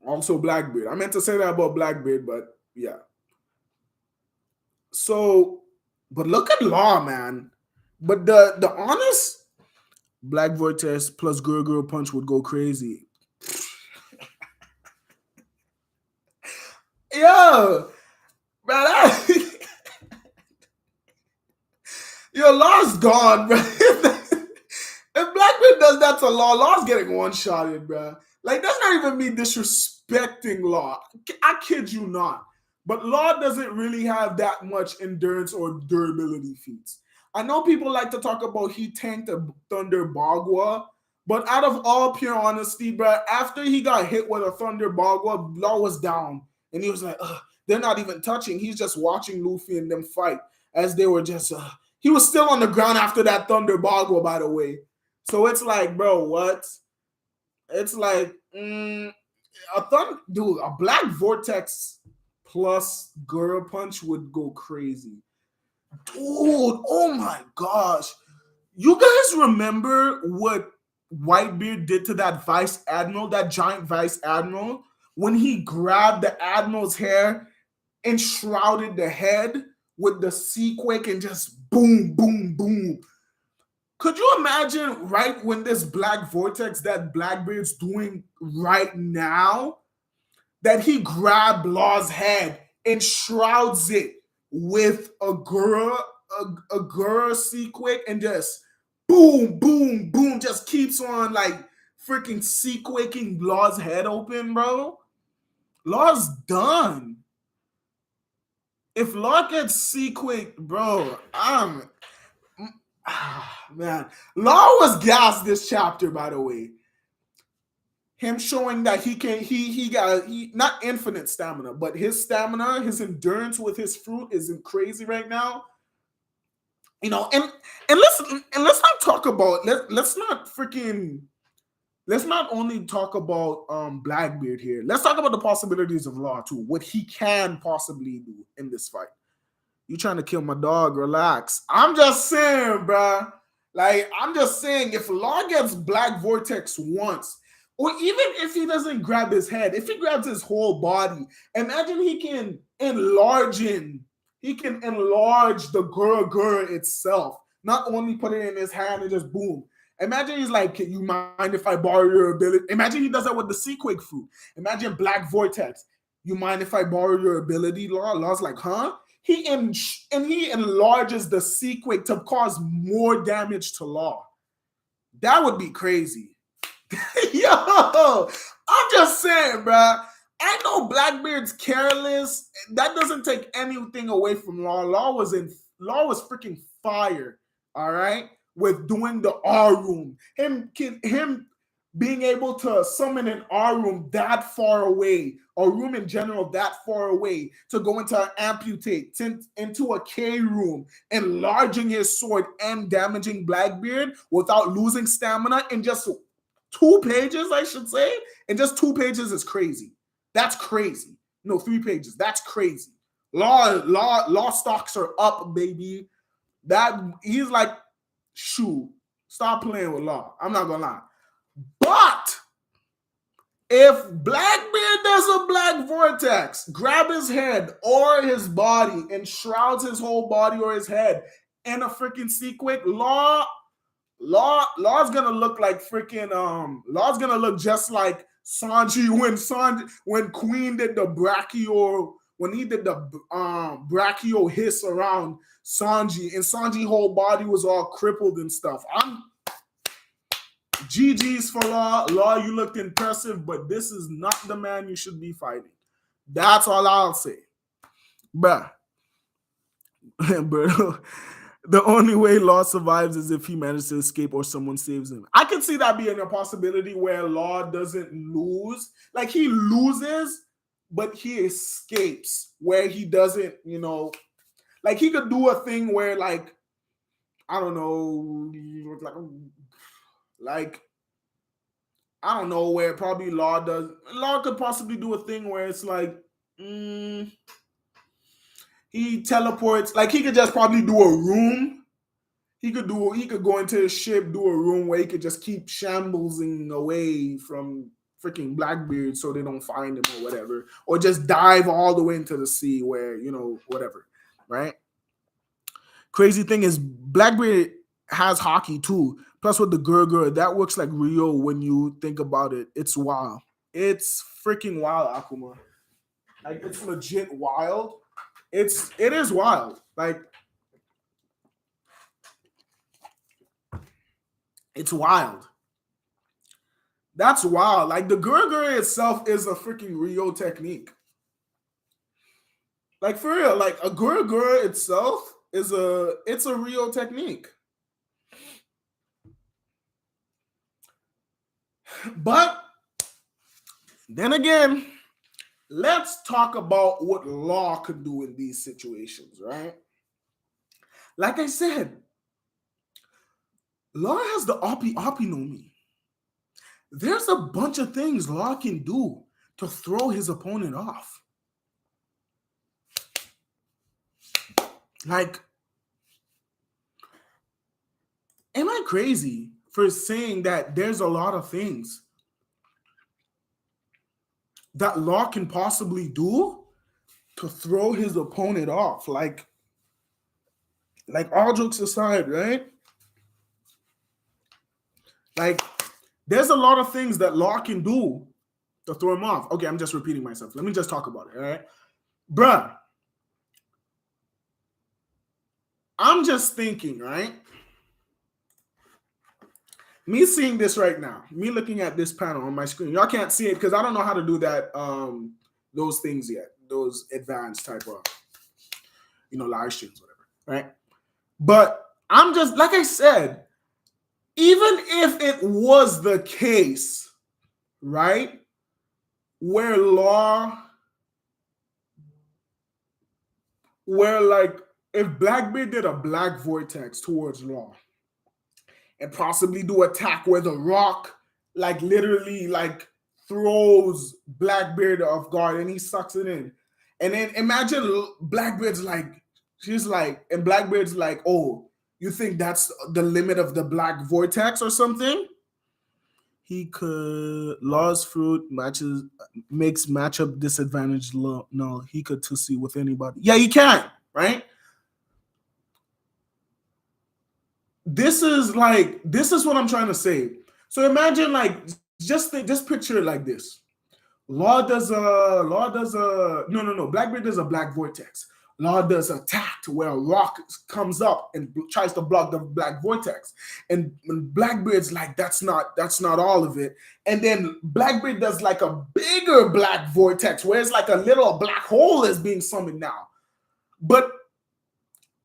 Also, Blackbeard. I meant to say that about Blackbeard, but yeah. So, but look at Law, man. But the honest Black Vortex plus Guru Punch would go crazy. Yo, man, your Law's gone, bro. If Blackbeard does that to Law, Law's getting one-shotted, bro. Like, that's not even me disrespecting Law. I kid you not. But Law doesn't really have that much endurance or durability feats. I know people like to talk about he tanked a Thunder Bagua, but out of all pure honesty, bro, after he got hit with a Thunder Bagua, Law was down. And he was like, they're not even touching. He's just watching Luffy and them fight as they were just... he was still on the ground after that Thunder Bagua, by the way. So it's like, bro, what? It's like, dude, a Black Vortex plus Guru Punch would go crazy. Dude, oh my gosh. You guys remember what Whitebeard did to that Vice Admiral, that giant Vice Admiral, when he grabbed the Admiral's hair and shrouded the head with the Seaquake and just boom, boom, boom. Could you imagine right when this Black Vortex that Blackbeard's doing right now, that he grabbed Law's head and shrouds it with a Gura Seaquake and just boom, boom, boom, just keeps on like freaking Seaquaking Law's head open, bro? Law's done. If Law gets Seaquaked, bro, man. Law was gassed this chapter, by the way. Him showing that he got not infinite stamina, but his stamina, his endurance with his fruit isn't crazy right now. You know, and let's not talk about let's not only talk about Blackbeard here. Let's talk about the possibilities of Law too. What he can possibly do in this fight. You trying to kill my dog? Relax. I'm just saying, bro. Like, I'm just saying, if Law gets Black Vortex once, or even if he doesn't grab his head, if he grabs his whole body, imagine he can enlarge the Gura itself. Not only put it in his hand and just boom. Imagine he's like, can you mind if I borrow your ability? Imagine he does that with the Seaquake fruit. Imagine Black Vortex. You mind if I borrow your ability, Law? Law's like, huh? He enlarges the Seaquake to cause more damage to Law. That would be crazy. Yo, I'm just saying, bro. I know Blackbeard's careless. That doesn't take anything away from Law. Law was freaking fire. All right, with doing the R room, him being able to summon an R room that far away, or room in general that far away, to go into an amputate, into a K room, enlarging his sword and damaging Blackbeard without losing stamina in just 2 pages, I should say. In just 2 pages is crazy. That's crazy. No, 3 pages. That's crazy. Law stocks are up, baby. That he's like, shoo, stop playing with Law. I'm not gonna lie. But if Blackbeard does a black vortex, grab his head or his body and shrouds his whole body or his head in a freaking sequence, Law's gonna look like freaking Law's gonna look just like Sanji when Queen did the brachio, when he did the brachio hiss around Sanji, and Sanji's whole body was all crippled and stuff. I'm GG's for Law. Law, you looked impressive, but this is not the man you should be fighting. That's all I'll say. Bruh. Bro, the only way Law survives is if he manages to escape or someone saves him. I can see that being a possibility where Law doesn't lose. Like, he loses, but he escapes, where he doesn't, like, he could do a thing where, like, I don't know, like I don't know, where probably Law could possibly do a thing where it's like he teleports, like he could just probably do a room. He could go into his ship, do a room where he could just keep shambling away from freaking Blackbeard so they don't find him or whatever, or just dive all the way into the sea where, whatever, right? Crazy thing is Blackbeard has hockey too. Plus with the Gurgur, that works like Rio when you think about it. It's wild. It's freaking wild, Akuma. Like, it's legit wild. It is wild. Like, it's wild. That's wild. Like, the Gurgur itself is a freaking Rio technique. Like, for real, like a Gurgur itself it's a Rio technique. But then again, let's talk about what Law could do in these situations, right? Like I said, Law has the Oppi no Mi. There's a bunch of things Law can do to throw his opponent off. Like, am I crazy for saying that there's a lot of things that Law can possibly do to throw his opponent off? Like all jokes aside, right? Like, there's a lot of things that Law can do to throw him off. Okay, I'm just repeating myself. Let me just talk about it, all right? Bruh, I'm just thinking, right? Me seeing this right now, me looking at this panel on my screen. Y'all can't see it because I don't know how to do that, those things yet, those advanced type of, live streams, whatever, right? But I'm just, like I said, even if it was the case, right, where like, if Blackbeard did a black vortex towards Law and possibly do attack where the rock, like, literally, like, throws Blackbeard off guard and he sucks it in. And then imagine Blackbeard's like, and Blackbeard's like, oh, you think that's the limit of the black vortex or something? He could, Law's fruit makes matchup disadvantage low. No, he could 2C with anybody. Yeah, he can, right? This is what I'm trying to say. So imagine, like, just picture it like this. Blackbeard does a black vortex. Law does attack to where a rock comes up and tries to block the black vortex. And Blackbeard's like, that's not all of it. And then Blackbeard does like a bigger black vortex where it's like a little black hole is being summoned now. But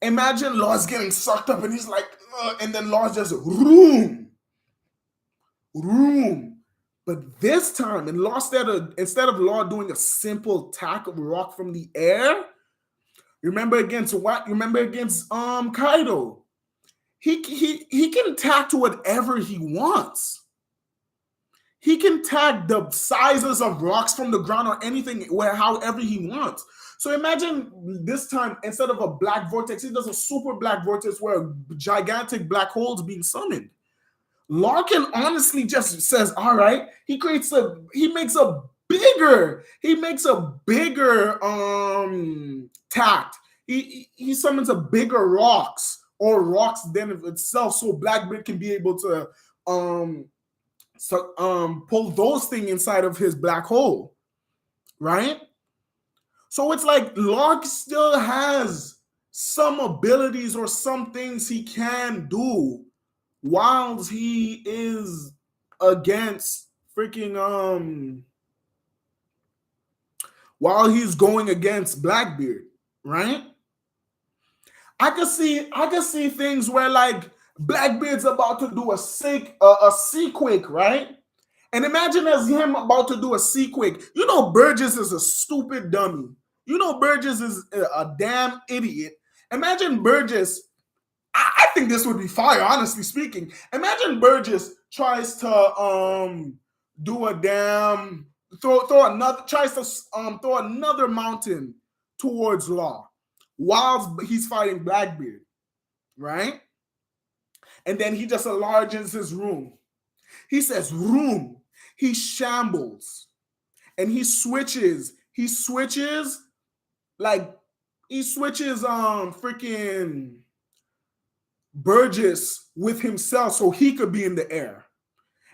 Imagine Law's getting sucked up and he's like, and then Law's just room. But this time, and Law instead of Law doing a simple attack of rock from the air, remember against what? Remember against Kaido. He can attack to whatever he wants. He can tag the sizes of rocks from the ground or anything where however he wants. So imagine this time, instead of a black vortex, he does a super black vortex where a gigantic black hole is being summoned. Larkin honestly just says, all right, he makes a bigger tact. He summons a bigger rocks or rocks than of itself, so Blackbeard can be able to pull those things inside of his black hole, right? So it's like Lark still has some abilities or some things he can do while he is against freaking while he's going against Blackbeard, right? I could see things where like Blackbeard's about to do a sequik, right? And imagine as him about to do a sequik. You know Burgess is a stupid dummy. You know Burgess is a damn idiot. Imagine Burgess. I think this would be fire, honestly speaking. Imagine Burgess tries to do a damn tries to throw another mountain towards Law while he's fighting Blackbeard, right? And then he just enlarges his room. He says room. He shambles. And he switches freaking Burgess with himself so he could be in the air.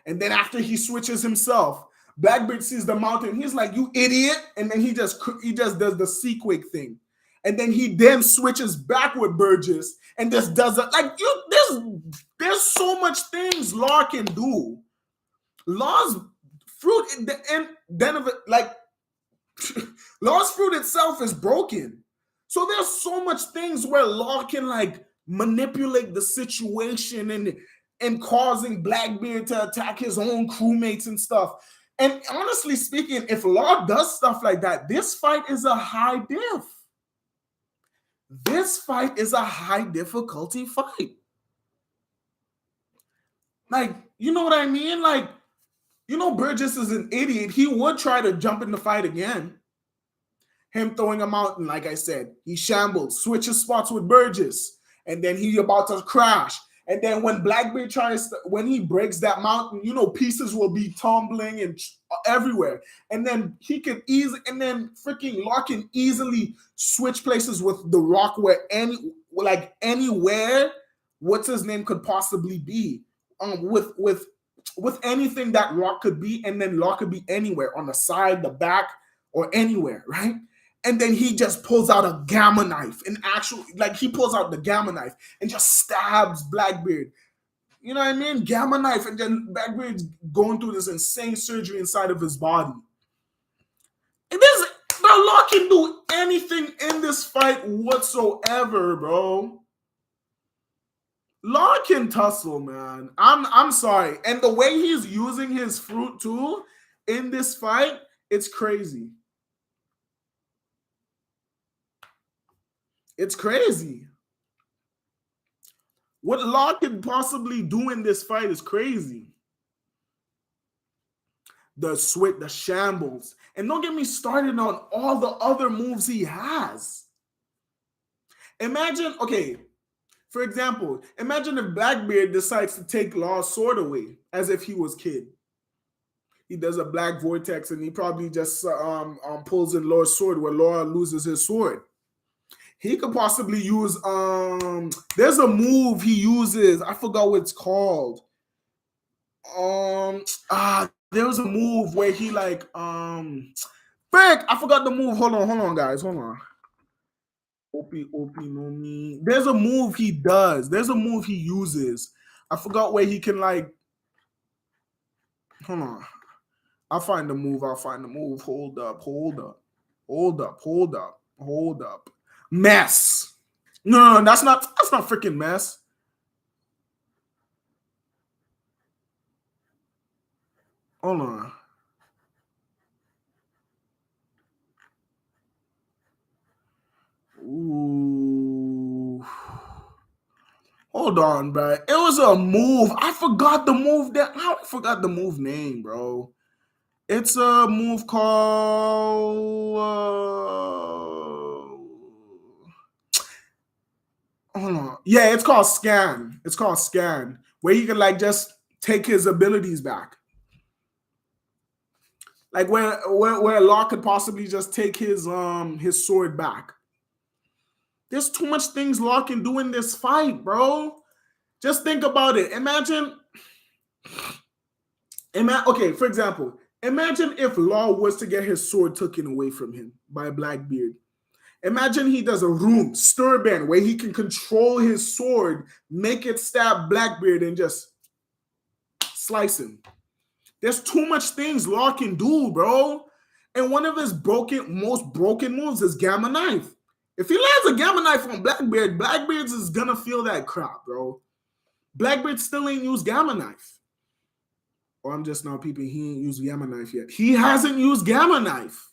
And then after he switches himself, Blackbeard sees the mountain. He's like, you idiot. And then he just does the sequik thing. And then he switches back with Burgess and just does it. Like, there's so much things Law can do. Law's fruit, and then of it, like, Law's fruit itself is broken. So there's so much things where Law can like manipulate the situation and causing Blackbeard to attack his own crewmates and stuff. And honestly speaking, if Law does stuff like that, this fight is a high diff. This fight is a high difficulty fight. Like, you know what I mean? Like, you know, Burgess is an idiot. He would try to jump in the fight again. Him throwing a mountain, like I said, he shambled, switches spots with Burgess, and then he about to crash. And then when Blackbeard when he breaks that mountain, you know, pieces will be tumbling and everywhere. And then he can freaking Law can easily switch places with the rock where anywhere, what's his name could possibly be. With anything that Rock could be, and then Law could be anywhere on the side, the back, or anywhere, right? And then he just pulls out a gamma knife, he pulls out the gamma knife and just stabs Blackbeard. You know what I mean? Gamma knife, and then Blackbeard's going through this insane surgery inside of his body. And Law can do anything in this fight whatsoever, bro. Law can tussle, man. I'm sorry. And the way he's using his fruit too in this fight, it's crazy. It's crazy. What Law can possibly do in this fight is crazy. The shambles. And don't get me started on all the other moves he has. Imagine, okay, for example, imagine if Blackbeard decides to take Law's sword away as if he was Kid. He does a black vortex and he probably just pulls in Law's sword where Law loses his sword. He could possibly use there's a move he uses. I forgot what it's called. There was a move where he like frick, I forgot the move. Hold on, guys. Hold on. Opi no mi. There's a move he does. There's a move he uses. I forgot where he can like. Hold on. I'll find the move. Hold up. Mess. No, that's not freaking mess. Hold on. Ooh. Hold on, bro. It was a move. I forgot the move that I forgot the move name, bro. It's a move called hold on. Yeah, it's called scan. It's called scan. Where you can like just take his abilities back. Like where Law could possibly just take his sword back. There's too much things Law can do in this fight, bro. Just think about it. Okay, for example, imagine if Law was to get his sword taken away from him by Blackbeard. Imagine he does a room, Stirban, where he can control his sword, make it stab Blackbeard, and just slice him. There's too much things Law can do, bro. And one of his most broken moves is Gamma Knife. If he lands a Gamma Knife on Blackbeard, Blackbeard's is gonna feel that crap, bro. Blackbeard still ain't used Gamma Knife. Or I'm just now peeping, he ain't used Gamma Knife yet. He hasn't used Gamma Knife.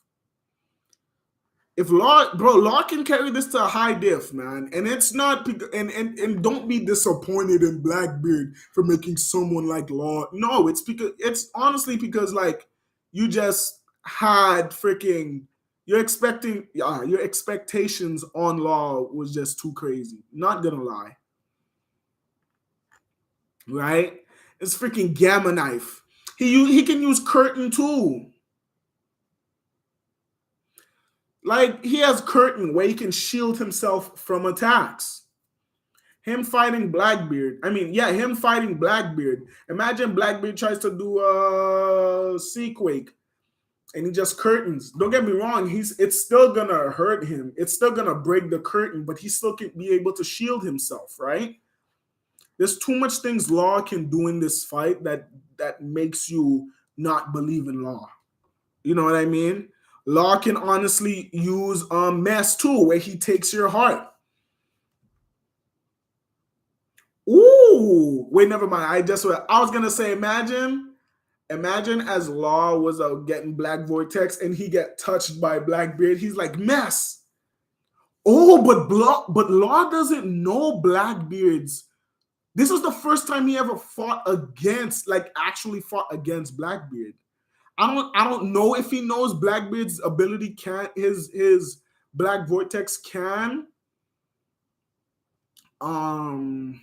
If Law can carry this to a high diff, man, and it's not, and don't be disappointed in Blackbeard for making someone like Law. No, it's honestly because like you just had freaking your expectations on Law was just too crazy. Not gonna lie, right? It's freaking Gamma Knife. He can use Curtain too. Like he has Curtain where he can shield himself from attacks. Him fighting Blackbeard. Him fighting Blackbeard. Imagine Blackbeard tries to do a Seaquake and he just curtains. Don't get me wrong, it's still gonna hurt him. It's still gonna break the curtain, but he still can be able to shield himself, right? There's too much things Law can do in this fight that makes you not believe in Law. You know what I mean? Law can honestly use mess too, where he takes your heart. Ooh, wait, never mind. I was gonna say, imagine as Law was getting Black Vortex and he get touched by Blackbeard. He's like mess. Oh, but Law doesn't know Blackbeard's. This was the first time he ever actually fought against Blackbeard. I don't know if he knows Blackbeard's ability his Black Vortex can I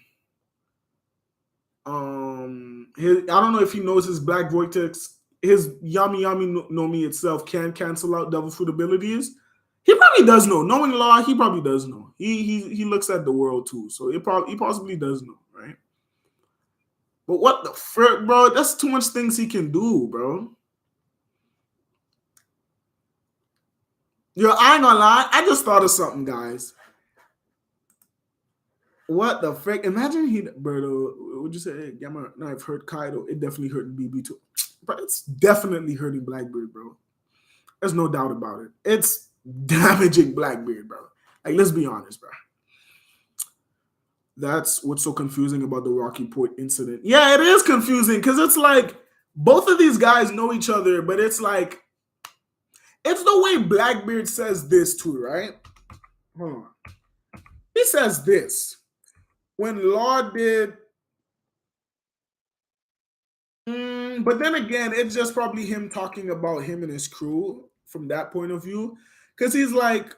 don't know if he knows his Black Vortex, his Yami no Mi itself can cancel out Devil Fruit abilities. He probably does know. Knowing Law, he probably does know. He looks at the world too, so he possibly does know, right? But what the frick, bro? That's too much things he can do, bro. Yo, I ain't gonna lie. I just thought of something, guys. What the frick? Imagine bro, would you say Gamma Knife hurt Kaido? It definitely hurt BB too. But it's definitely hurting Blackbeard, bro. There's no doubt about it. It's damaging Blackbeard, bro. Like, let's be honest, bro. That's what's so confusing about the Rocky Point incident. Yeah, it is confusing because it's like both of these guys know each other, but it's like it's the way Blackbeard says this too, right? Hold on. He says this. When Law did but then again, it's just probably him talking about him and his crew from that point of view. Because he's like,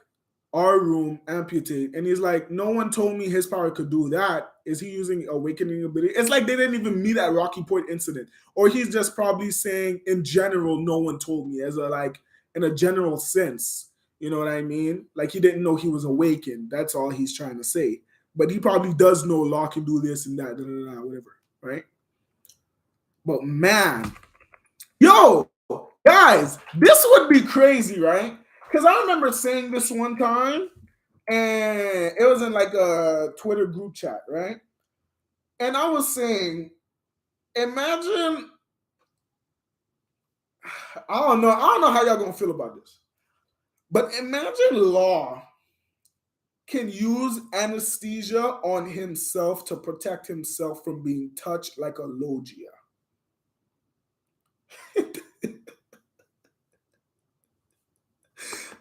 our room amputate. And he's like, no one told me his power could do that. Is he using awakening ability? It's like they didn't even meet at Rocky Point incident. Or he's just probably saying, in general, no one told me, as in a general sense. You know what I mean? Like he didn't know he was awakened. That's all he's trying to say. But he probably does know Law can do this and that, whatever, right? But man, yo, guys, this would be crazy, right? Because I remember saying this one time, and it was in like a Twitter group chat, right? And I was saying, imagine, I don't know how y'all gonna feel about this, but imagine Law can use anesthesia on himself to protect himself from being touched like a logia.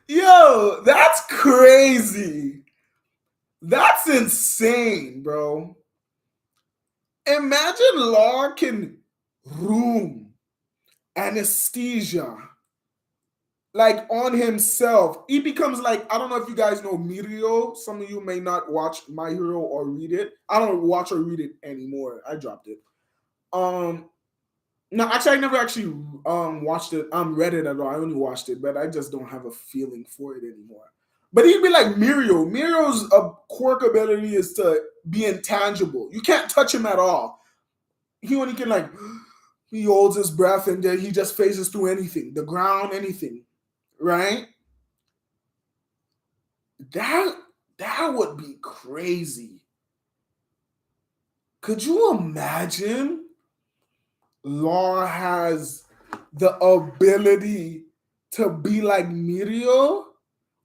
Yo, that's crazy. That's insane, bro. Imagine Law can room anesthesia like on himself. He becomes like, I don't know if you guys know Mirio. Some of you may not watch My Hero or read it. I don't watch or read it anymore. I dropped it. Um no, actually, I never actually watched it. Read it at all. I only watched it, but I just don't have a feeling for it anymore. But he'd be like Mirio. Mirio's quirk ability is to be intangible. You can't touch him at all. He only can like he holds his breath and then he just phases through anything, the ground, anything, right? That that would be crazy. Could you imagine? Law has the ability to be like Mirio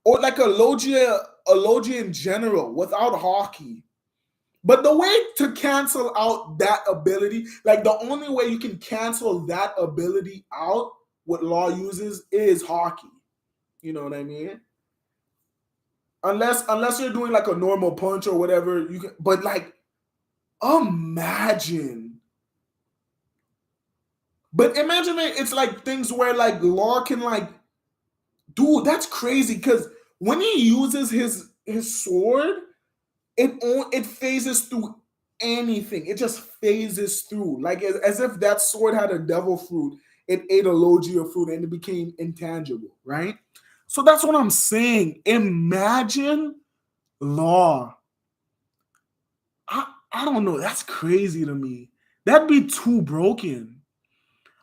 or like a Logia in general without hockey. But the way to cancel out that ability, like the only way you can cancel that ability out, what Law uses is hockey. You know what I mean? Unless you're doing like a normal punch or whatever, you can. But like, imagine. But imagine it's like things where like Law can like, dude, that's crazy because when he uses his sword, it phases through anything. It just phases through like as if that sword had a devil fruit. It ate a Logia fruit and it became intangible, right? So that's what I'm saying. Imagine Law. I don't know. That's crazy to me. That'd be too broken.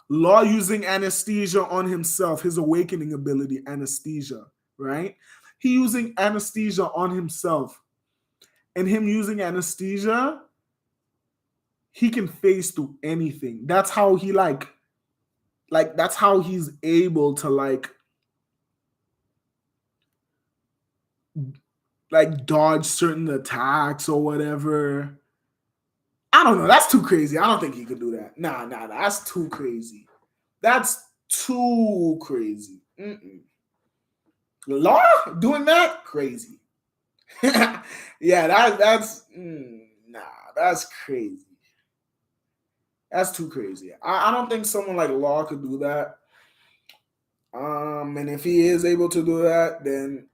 Law using anesthesia on himself, his awakening ability, anesthesia, right? He using anesthesia on himself. And him using anesthesia, he can phase through anything. That's how he like that's how he's able to like dodge certain attacks or whatever. I don't know. That's too crazy. I don't think he could do that. Nah. That's too crazy. That's too crazy. Mm-mm. Law doing that? Crazy. Yeah, nah, that's crazy. That's too crazy. I don't think someone like Law could do that. And if he is able to do that, then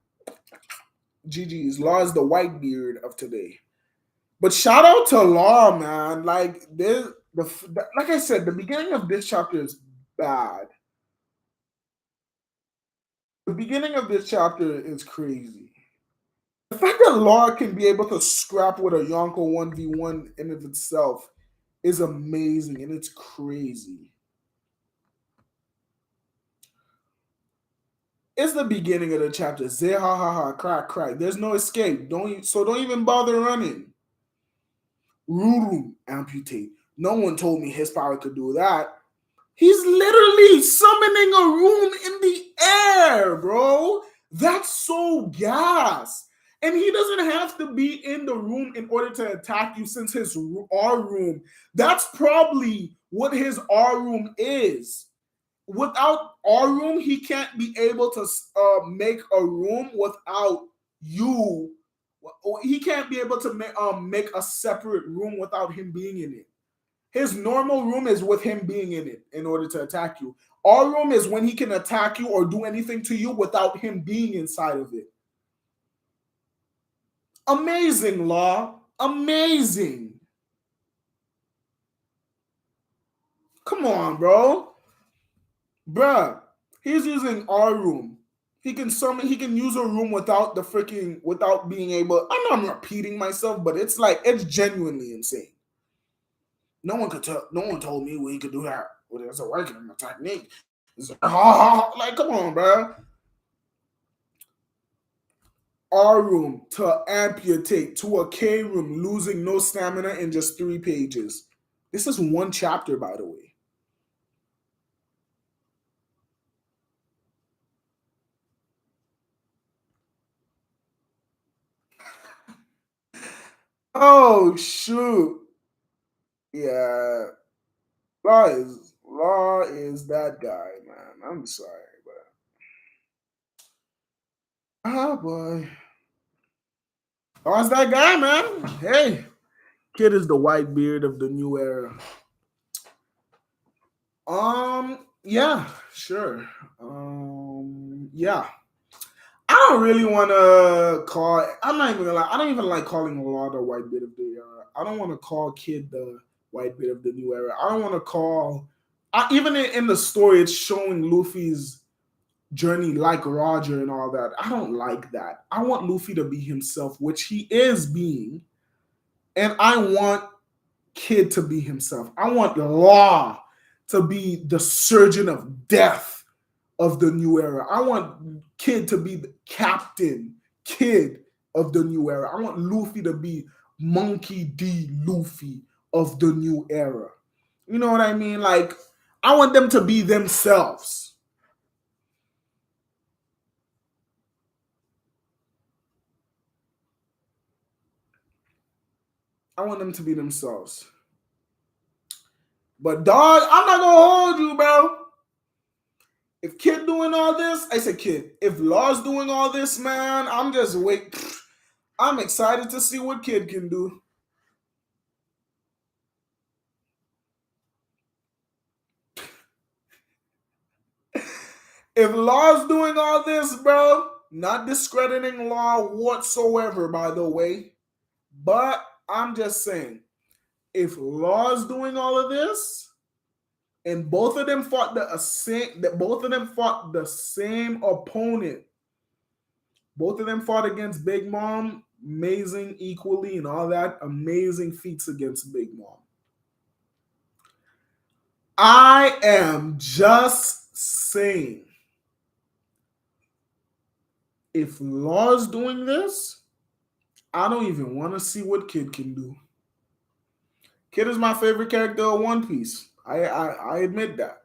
GG's. Law is the white beard of today. But shout out to Law, man. Like like I said, the beginning of this chapter is bad. The beginning of this chapter is crazy. The fact that Law can be able to scrap with a Yonko 1v1 in of itself is amazing and it's crazy. It's the beginning of the chapter. Say ha ha ha, crack crack. There's no escape. Don't even bother running. Ruru amputate. No one told me his power could do that. He's literally summoning a room in the air, bro. That's so gas. And he doesn't have to be in the room in order to attack you since his R room. That's probably what his R room is. Without our room, he can't be able to make a room without you. He can't be able to make a separate room without him being in it. His normal room is with him being in it in order to attack you. Our room is when he can attack you or do anything to you without him being inside of it. Amazing, Law. Amazing. Come on, bro. Bruh, he's using our room. He can use a room without the freaking without being able. I know I'm repeating myself, but it's like it's genuinely insane. No one told me we could do that. Well, it's a working technique. Like, come on, bro. R room to amputate to a K room, losing no stamina in just 3 pages. This is one chapter, by the way. Oh shoot. Yeah. Law is that guy, man. I'm sorry, but boy. Law's that guy, man. Hey. Kid is the white beard of the new era. Yeah, sure. Yeah. I don't really want to call. I'm not even gonna lie. I don't even like calling Law the white beard of the era. I don't want to call Kid the white beard of the new era. I don't want to call. Even in the story, it's showing Luffy's journey like Roger and all that. I don't like that. I want Luffy to be himself, which he is being, and I want Kid to be himself. I want Law to be the surgeon of death of the new era. I want Kid to be the Captain Kid of the new era. I want Luffy to be Monkey D. Luffy of the new era. You know what I mean? Like, I want them to be themselves. I want them to be themselves. But dog, I'm not gonna hold you, bro. If Kid doing all this, I said Kid. If Law's doing all this, man, I'm just wait. I'm excited to see what Kid can do. If Law's doing all this, bro, not discrediting Law whatsoever, by the way, but I'm just saying, if Law's doing all of this, and both of them fought the same opponent. Both of them fought against Big Mom, amazing equally, and all that amazing feats against Big Mom. I am just saying, if Law's doing this, I don't even want to see what Kid can do. Kid is my favorite character of One Piece. I admit that.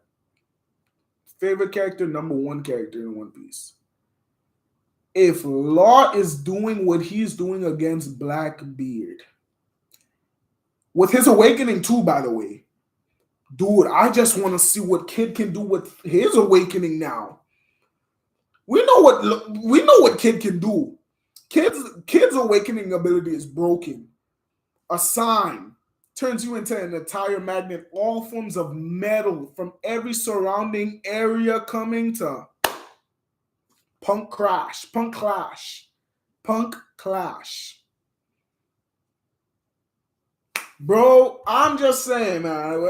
Favorite character, number one character in One Piece. If Law is doing what he's doing against Blackbeard, with his awakening too, by the way, dude, I just want to see what Kid can do with his awakening now. We know what Kid can do. Kid's awakening ability is broken. A sign turns you into an entire magnet, all forms of metal from every surrounding area coming to punk crash, punk clash, punk clash. Bro, I'm just saying, man.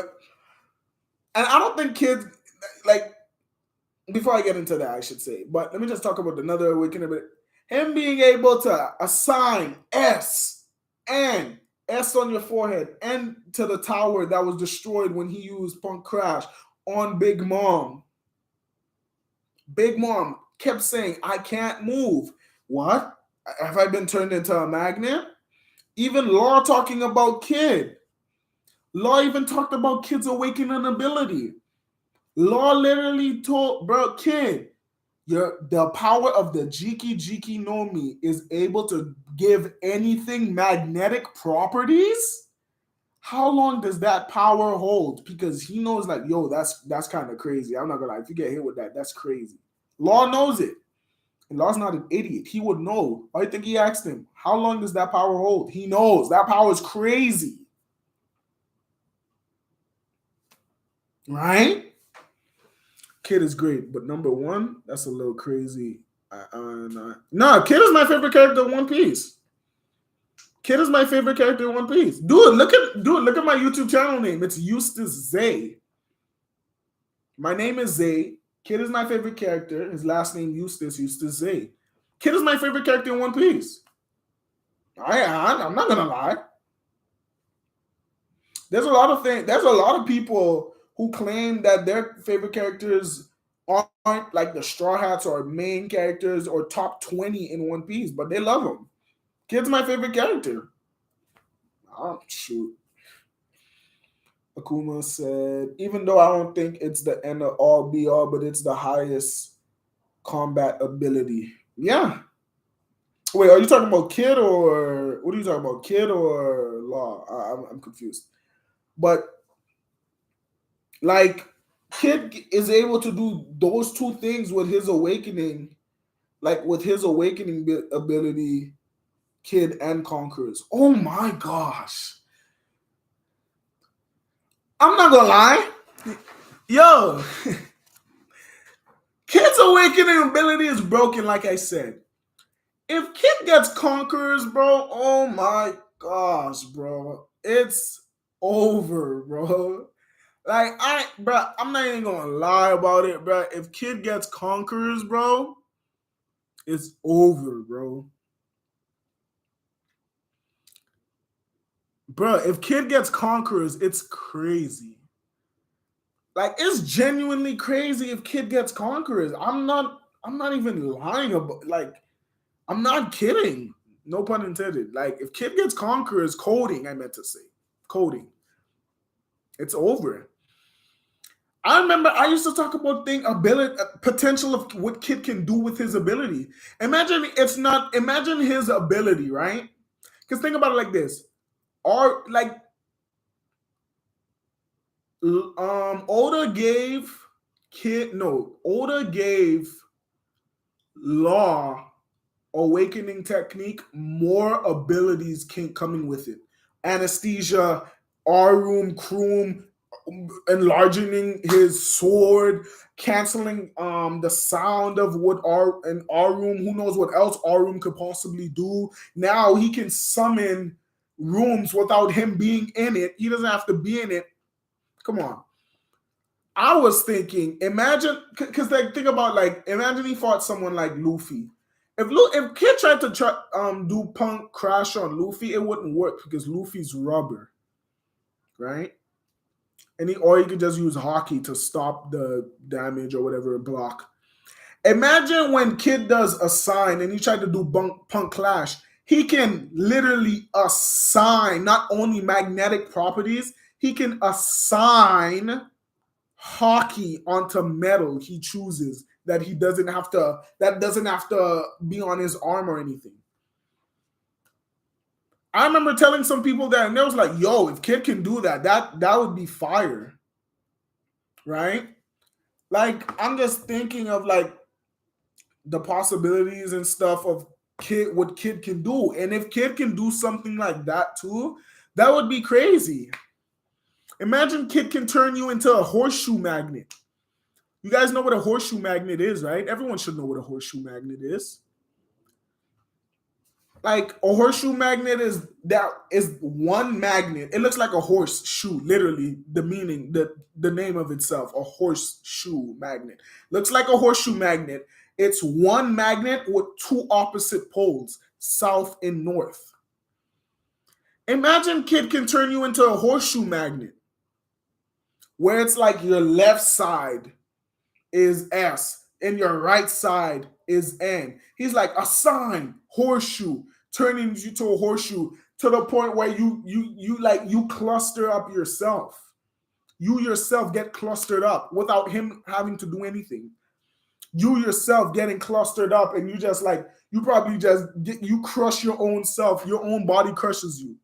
And I don't think Kids like before I get into that, I should say. But let me just talk about another awakening. But him being able to assign and S on your forehead and to the tower that was destroyed when he used Punk Crash on Big Mom. Big Mom kept saying, I can't move. What? Have I been turned into a magnet? Even Law talking about Kid. Law even talked about Kid's awakening ability. Law literally told, bro, Kid, the power of the Jiki no Mi is able to give anything magnetic properties. How long does that power hold? Because he knows, like, yo, that's kind of crazy. I'm not gonna lie. If you get hit with that, that's crazy. Law knows it. And Law's not an idiot. He would know. Why do you think he asked him? How long does that power hold? He knows. That power is crazy. Right? Kid is great, but number one, that's a little crazy. No, Kid is my favorite character in One Piece. Kid is my favorite character in One Piece. Look at my YouTube channel name. It's Eustace Zay. My name is Zay. Kid is my favorite character. His last name Eustace Zay. Kid is my favorite character in One Piece. I'm not gonna lie. There's a lot of things. There's a lot of people who claim that their favorite characters aren't like the Straw Hats or main characters or top 20 in One Piece, but they love them. Kid's my favorite character. Oh, shoot. Akuma said, even though I don't think it's the end of all be all, but it's the highest combat ability. Yeah. Wait, are you talking about Kid or what are you talking about? Kid or Law? I'm confused. But like, Kid is able to do those two things with his awakening, like with his awakening ability. Kid and Conquerors. Oh my gosh! I'm not gonna lie, yo. Kid's awakening ability is broken, like I said. If Kid gets Conquerors, bro, oh my gosh, bro. It's over, bro. Like, bro, I'm not even gonna lie about it, bro. If Kid gets Conquerors, bro, it's over, bro. Bro, if Kid gets Conquerors, it's crazy. Like, it's genuinely crazy if Kid gets Conquerors. I'm not even lying about, like, I'm not kidding. No pun intended. Like, if Kid gets Conquerors, coding, I meant to say. Coding. It's over. I remember I used to talk about ability, potential of what Kid can do with his ability. Imagine his ability, right? Because think about it like this. Or like Oda gave Oda gave Law awakening technique more abilities coming with it. Anesthesia, Arum, Kroom, enlarging his sword, canceling the sound of what Arum, who knows what else Arum could possibly do. Now he can summon rooms without him being in it. He doesn't have to be in it. Come on. I was thinking, imagine, because like think about like, imagine he fought someone like Luffy. If Kid tried to do Punk Crash on Luffy, it wouldn't work because Luffy's rubber, right? Or he could just use hockey to stop the damage or whatever block. Imagine when Kid does a sign and he tried to do Punk Clash, he can literally assign not only magnetic properties, he can assign hockey onto metal he chooses that doesn't have to be on his arm or anything. I remember telling some people that, and they was like, yo, if Kid can do that would be fire. Right? Like, I'm just thinking of like the possibilities and stuff of what Kid can do. And if Kid can do something like that too, that would be crazy. Imagine Kid can turn you into a horseshoe magnet. You guys know what a horseshoe magnet is, right? Everyone should know what a horseshoe magnet is. Like, a horseshoe magnet is one magnet. It looks like a horseshoe, literally the meaning, the name of itself, a horseshoe magnet. Looks like a horseshoe magnet. It's one magnet with two opposite poles, south and north. Imagine Kid can turn you into a horseshoe magnet, where it's like your left side is S and your right side is N. He's like a sign, horseshoe, turning you to a horseshoe to the point where you cluster up yourself. You yourself get clustered up without him having to do anything. You yourself getting clustered up, and you probably just you crush your own self. Your own body crushes you.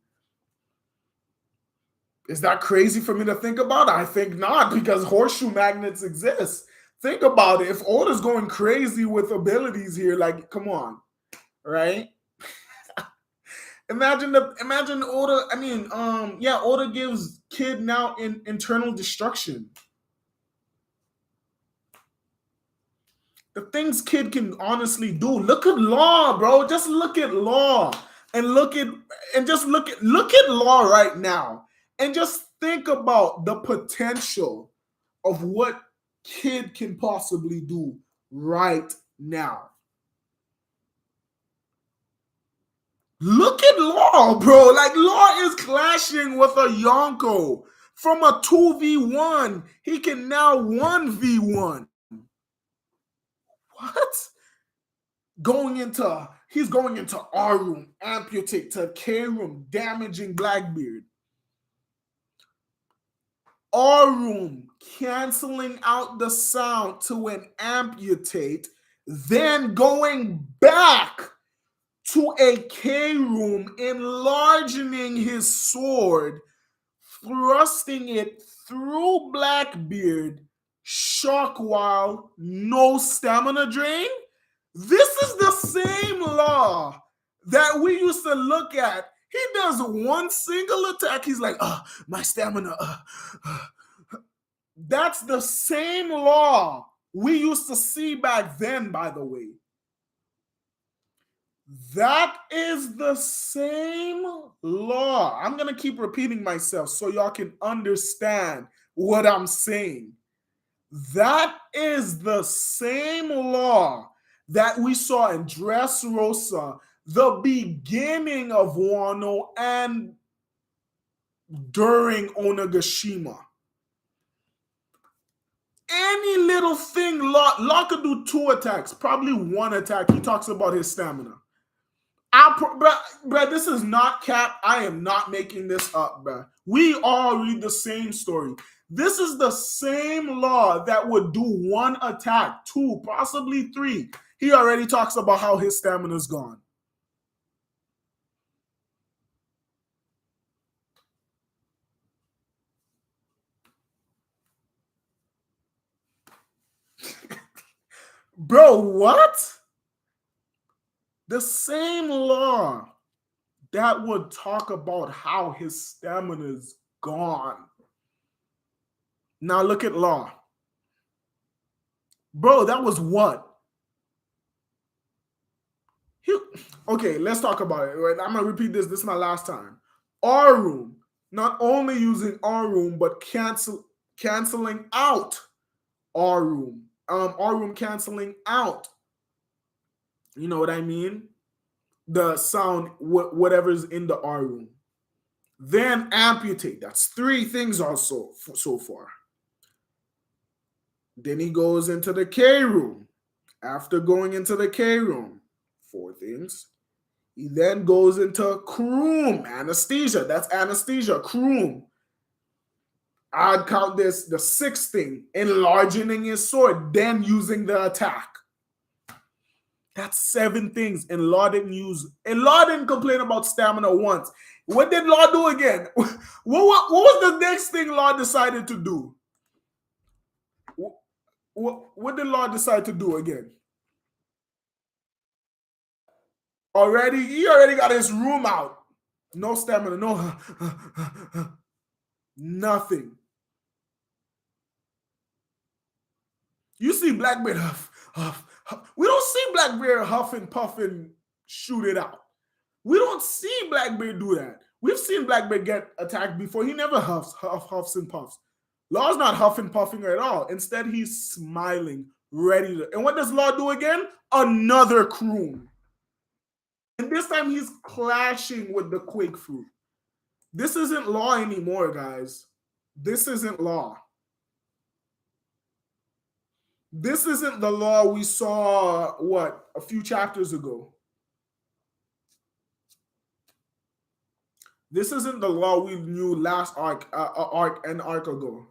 Is that crazy for me to think about? I think not, because horseshoe magnets exist. Think about it. If Oda's going crazy with abilities here, like, come on, right? Imagine Oda. I mean, Oda gives Kid now internal destruction. The things Kid can honestly do. Look at Law, bro. Just look at Law, and look at Law right now, and just think about the potential of what Kid can possibly do right now. Look at Law, bro. Like, Law is clashing with a Yonko. From a 2v1, he can now 1v1. What? He's going into R room, amputate to K room, damaging Blackbeard. R room, canceling out the sound to an amputate, then going back to a K room, enlarging his sword, thrusting it through Blackbeard, shock while no stamina drain. This is the same law that we used to look at. He does one single attack. He's like, my stamina. That's the same law we used to see back then, by the way. That is the same law. I'm going to keep repeating myself so y'all can understand what I'm saying. That is the same law that we saw in Dressrosa, the beginning of Wano, and during Onagashima. Any little thing, Law could do 2 attacks, probably 1 attack. He talks about his stamina. Bruh, this is not cap. I am not making this up, bruh. We all read the same story. This is the same law that would do 1 attack, 2, possibly 3. He already talks about how his stamina's gone. Bro, what? The same law that would talk about how his stamina's gone. Now look at Law. Bro, that was what? Okay, let's talk about it. Right? I'm going to repeat this. This is my last time. R-Room, not only using R-Room, but canceling out R-Room. R-Room canceling out. You know what I mean? The sound, whatever's in the R-Room. Then amputate. That's 3 things also so far. Then he goes into the K-Room. After going into the K-Room, 4 things. He then goes into Kroom, anesthesia. That's anesthesia, Kroom. I'd count this the 6th thing, enlarging his sword, then using the attack. That's 7 things. And Law didn't complain about stamina once. What did Law do again? What was the next thing Law decided to do? What did Law decide to do again? He already got his room out. No stamina, no nothing. You see Blackbeard huff. We don't see Blackbeard huff and puff and shoot it out. We don't see Blackbeard do that. We've seen Blackbeard get attacked before. He never huffs and puffs. Law's not huffing puffing at all. Instead, he's smiling, ready to. And what does Law do again? Another Kroom. And this time he's clashing with the Quake Fruit. This isn't Law anymore, guys. This isn't Law. This isn't the Law we saw, a few chapters ago. This isn't the Law we knew last arc ago.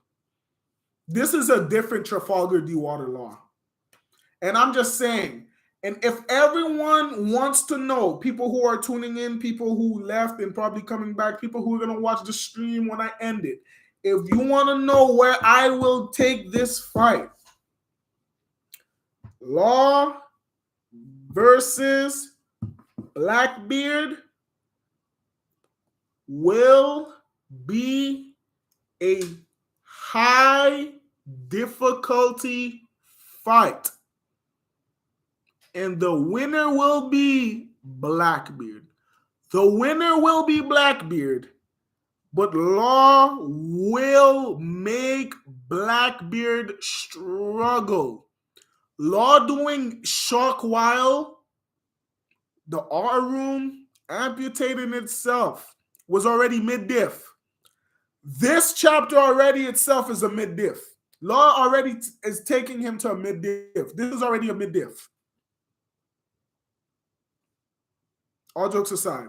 This is a different Trafalgar D-Water Law. And I'm just saying, and if everyone wants to know, people who are tuning in, people who left and probably coming back, people who are going to watch the stream when I end it, if you want to know where I will take this fight, Law versus Blackbeard will be a high difficulty fight. And the winner will be Blackbeard. The winner will be Blackbeard. But Law will make Blackbeard struggle. Law doing shock while the R-Room amputating itself was already mid-diff. This chapter already itself is a mid-diff. Law already is taking him to a mid-diff. This is already a mid-diff. All jokes aside,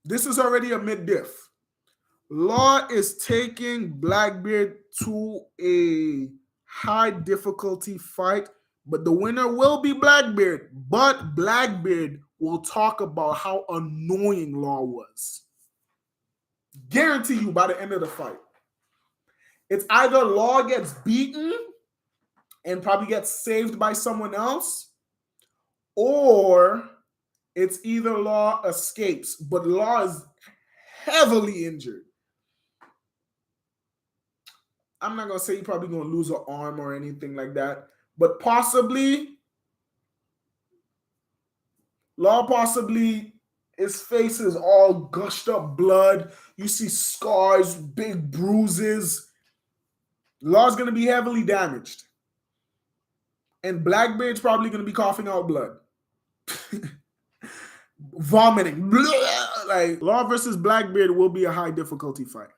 this is already a mid-diff. Law is taking Blackbeard to a high difficulty fight, but the winner will be Blackbeard. But Blackbeard will talk about how annoying Law was. Guarantee you by the end of the fight. It's either Law gets beaten and probably gets saved by someone else, or it's either Law escapes, but Law is heavily injured. I'm not going to say he's probably going to lose an arm or anything like that, but possibly, Law possibly, his face is all gushed up blood. You see scars, big bruises. Law's going to be heavily damaged. And Blackbeard's probably going to be coughing out blood. Vomiting. Blah! Like, Law versus Blackbeard will be a high difficulty fight.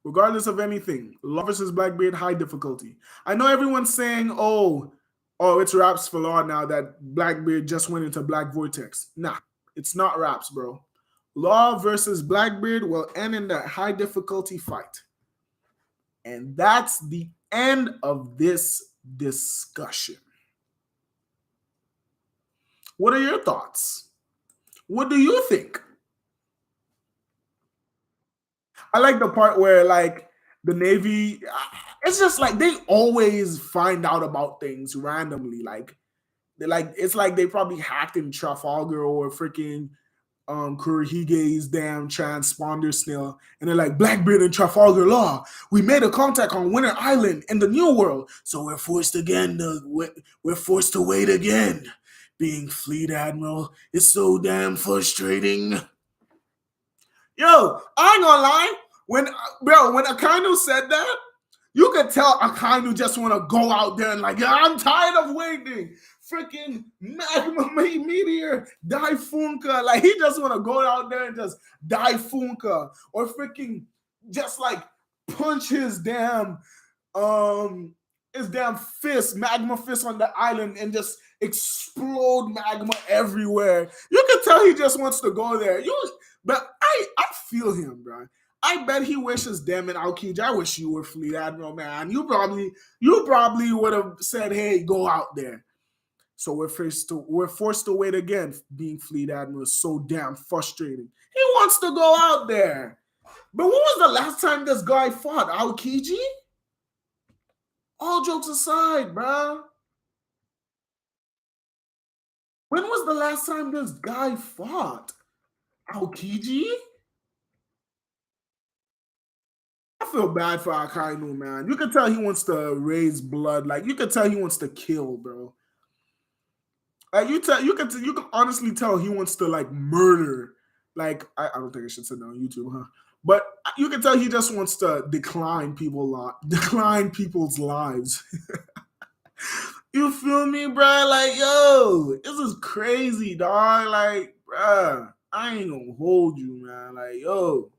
Regardless of anything, Law versus Blackbeard, high difficulty. I know everyone's saying, oh, it's raps for Law now that Blackbeard just went into Black Vortex. Nah, it's not raps, bro. Law versus Blackbeard will end in that high difficulty fight. And that's the end of this discussion. What are your thoughts? What do you think? I like the part where, like, the Navy, it's just like they always find out about things randomly. It's like they probably hacked in Trafalgar or freaking Kurihige's damn transponder snail, and they're like, Blackbeard and Trafalgar Law, we made a contact on Winter Island in the New World, so we're forced to wait again. Being Fleet Admiral is so damn frustrating. Yo, I ain't gonna lie. When Akainu said that, you could tell Akainu just want to go out there and like, yeah, I'm tired of waiting. Freaking magma meteor, die funka. Like, he just want to go out there and just die funka. Or freaking just like punch his damn fist, magma fist on the island and just explode magma everywhere. You can tell he just wants to go there. But I feel him, bro. I bet he wishes, damn it, Aokiji, I wish you were Fleet Admiral, man. You probably would have said, hey, go out there. So we're forced to wait again. Being Fleet Admiral is so damn frustrating. He wants to go out there. But when was the last time this guy fought? Aokiji? All jokes aside, bro. When was the last time this guy fought? Aokiji? I feel bad for Akainu, man. You can tell he wants to raise blood. Like, you can tell he wants to kill, bro. Like, you can honestly tell he wants to like murder. Like, I don't think I should say that on YouTube, huh? But you can tell he just wants to decline people's lives. You feel me, bro? Like, yo, this is crazy, dog. Like, bro, I ain't gonna hold you, man. Like, yo,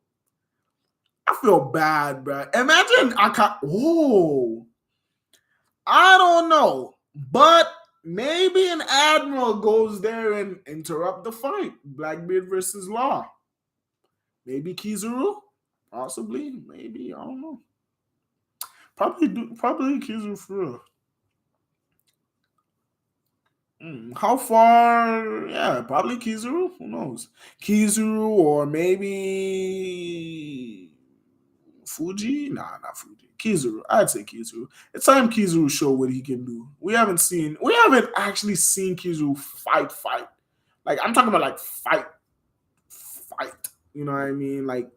I feel bad, bro. Imagine I don't know, but maybe an admiral goes there and interrupt the fight. Blackbeard versus Law. Maybe Kizuru, possibly, maybe, I don't know. Probably Kizuru for real. How far? Yeah, probably Kizuru. Who knows? Kizuru or maybe Fuji? Nah, not Fuji. Kizuru. I'd say Kizuru. It's time Kizuru show what he can do. We haven't actually seen Kizuru fight. Like, I'm talking about like fight. You know what I mean? Like,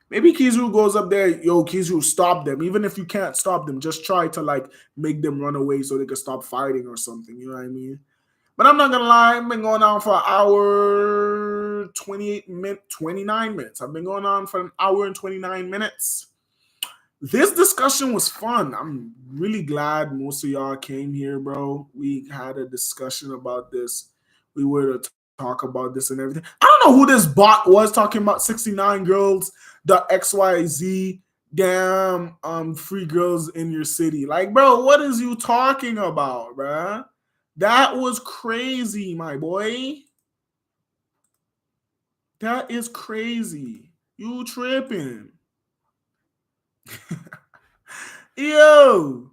maybe Kizuru goes up there, yo, Kizuru, stop them. Even if you can't stop them, just try to like make them run away so they can stop fighting or something. You know what I mean? But I'm not gonna lie, I've been going on for an hour 29 minutes. I've been going on for an hour and 29 minutes. This discussion was fun. I'm really glad most of y'all came here, bro. We had a discussion about this. We were to talk about this and everything. I don't know who this bot was talking about 69 girls, the XYZ damn free girls in your city. Like, bro, what is you talking about, bro? That was crazy, my boy. That is crazy. You tripping. Yo.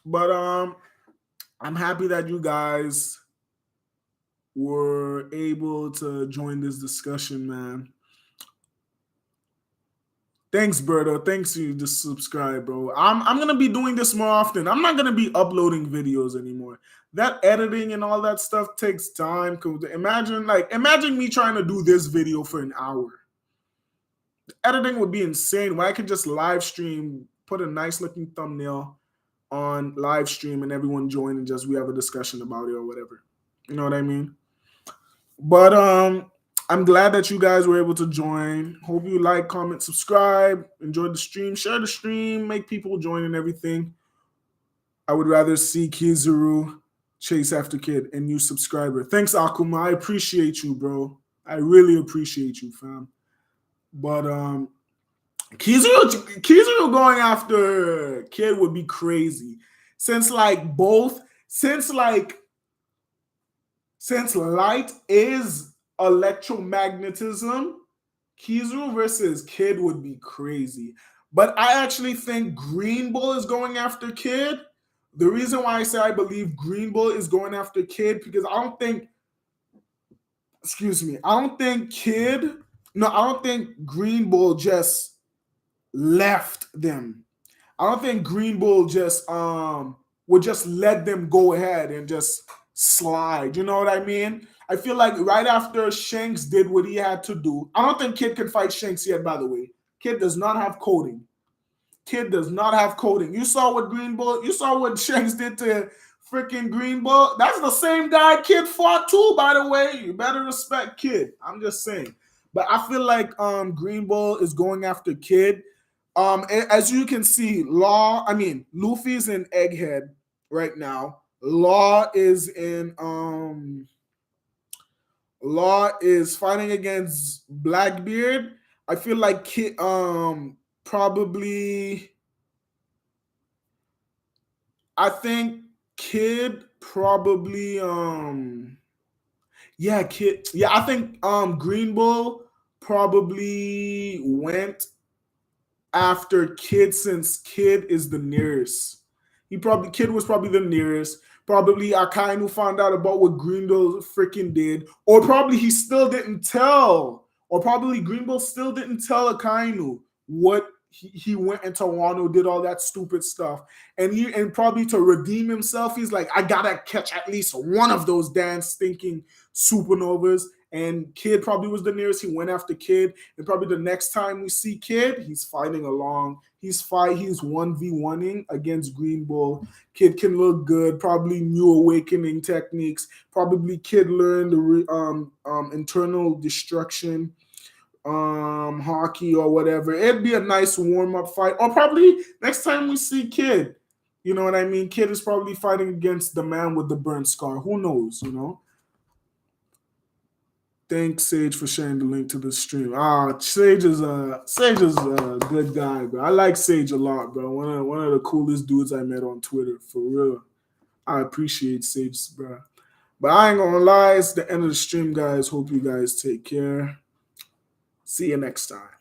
But I'm happy that you guys were able to join this discussion, man. Thanks, Berto. Thanks you to subscribe, bro. I'm gonna be doing this more often. I'm not gonna be uploading videos anymore. That editing and all that stuff takes time. Imagine me trying to do this video for an hour. The editing would be insane. When I could just live stream, put a nice looking thumbnail on live stream, and everyone join and just we have a discussion about it or whatever. You know what I mean? But I'm glad that you guys were able to join. Hope you like, comment, subscribe, enjoy the stream, share the stream, make people join and everything. I would rather see Kizuru chase after Kid and new subscriber. Thanks, Akuma. I appreciate you, bro. I really appreciate you, fam. But Kizuru going after Kid would be crazy. Since light is electromagnetism, Kizuru versus Kid would be crazy. But I actually think Green Bull is going after Kid. The reason why I say I believe Green Bull is going after Kid, because I don't think Green Bull just left them. I don't think Green Bull just would just let them go ahead and just slide. You know what I mean? I feel like right after Shanks did what he had to do, I don't think Kid can fight Shanks yet, by the way. Kid does not have coding. You saw what Shanks did to freaking Green Bull. That's the same guy Kid fought too, by the way. You better respect Kid. I'm just saying. But I feel like Green Bull is going after Kid. As you can see, Luffy's in Egghead right now. Law is fighting against Blackbeard. I feel like Kid probably I think Kid probably I think Green Bull probably went after Kid since Kid is the nearest. Kid was probably the nearest. Probably Akainu found out about what Green Bull freaking did, or probably he still didn't tell, or probably Green Bull still didn't tell Akainu what he went into Wano, did all that stupid stuff, and probably to redeem himself, he's like, I gotta catch at least one of those damn stinking supernovas. And Kid probably was the nearest. He went after Kid, and probably the next time we see Kid, he's fighting along. He's 1v1ing against Green Bull. Kid can look good. Probably new awakening techniques. Probably Kid learned the internal destruction hockey or whatever. It'd be a nice warm-up fight. Or probably next time we see Kid, you know what I mean? Kid is probably fighting against the man with the burnt scar. Who knows, you know? Thanks, Sage, for sharing the link to the stream. Sage is a good guy, bro. I like Sage a lot, bro. One of the coolest dudes I met on Twitter, for real. I appreciate Sage, bro. But I ain't gonna lie, it's the end of the stream, guys. Hope you guys take care. See you next time.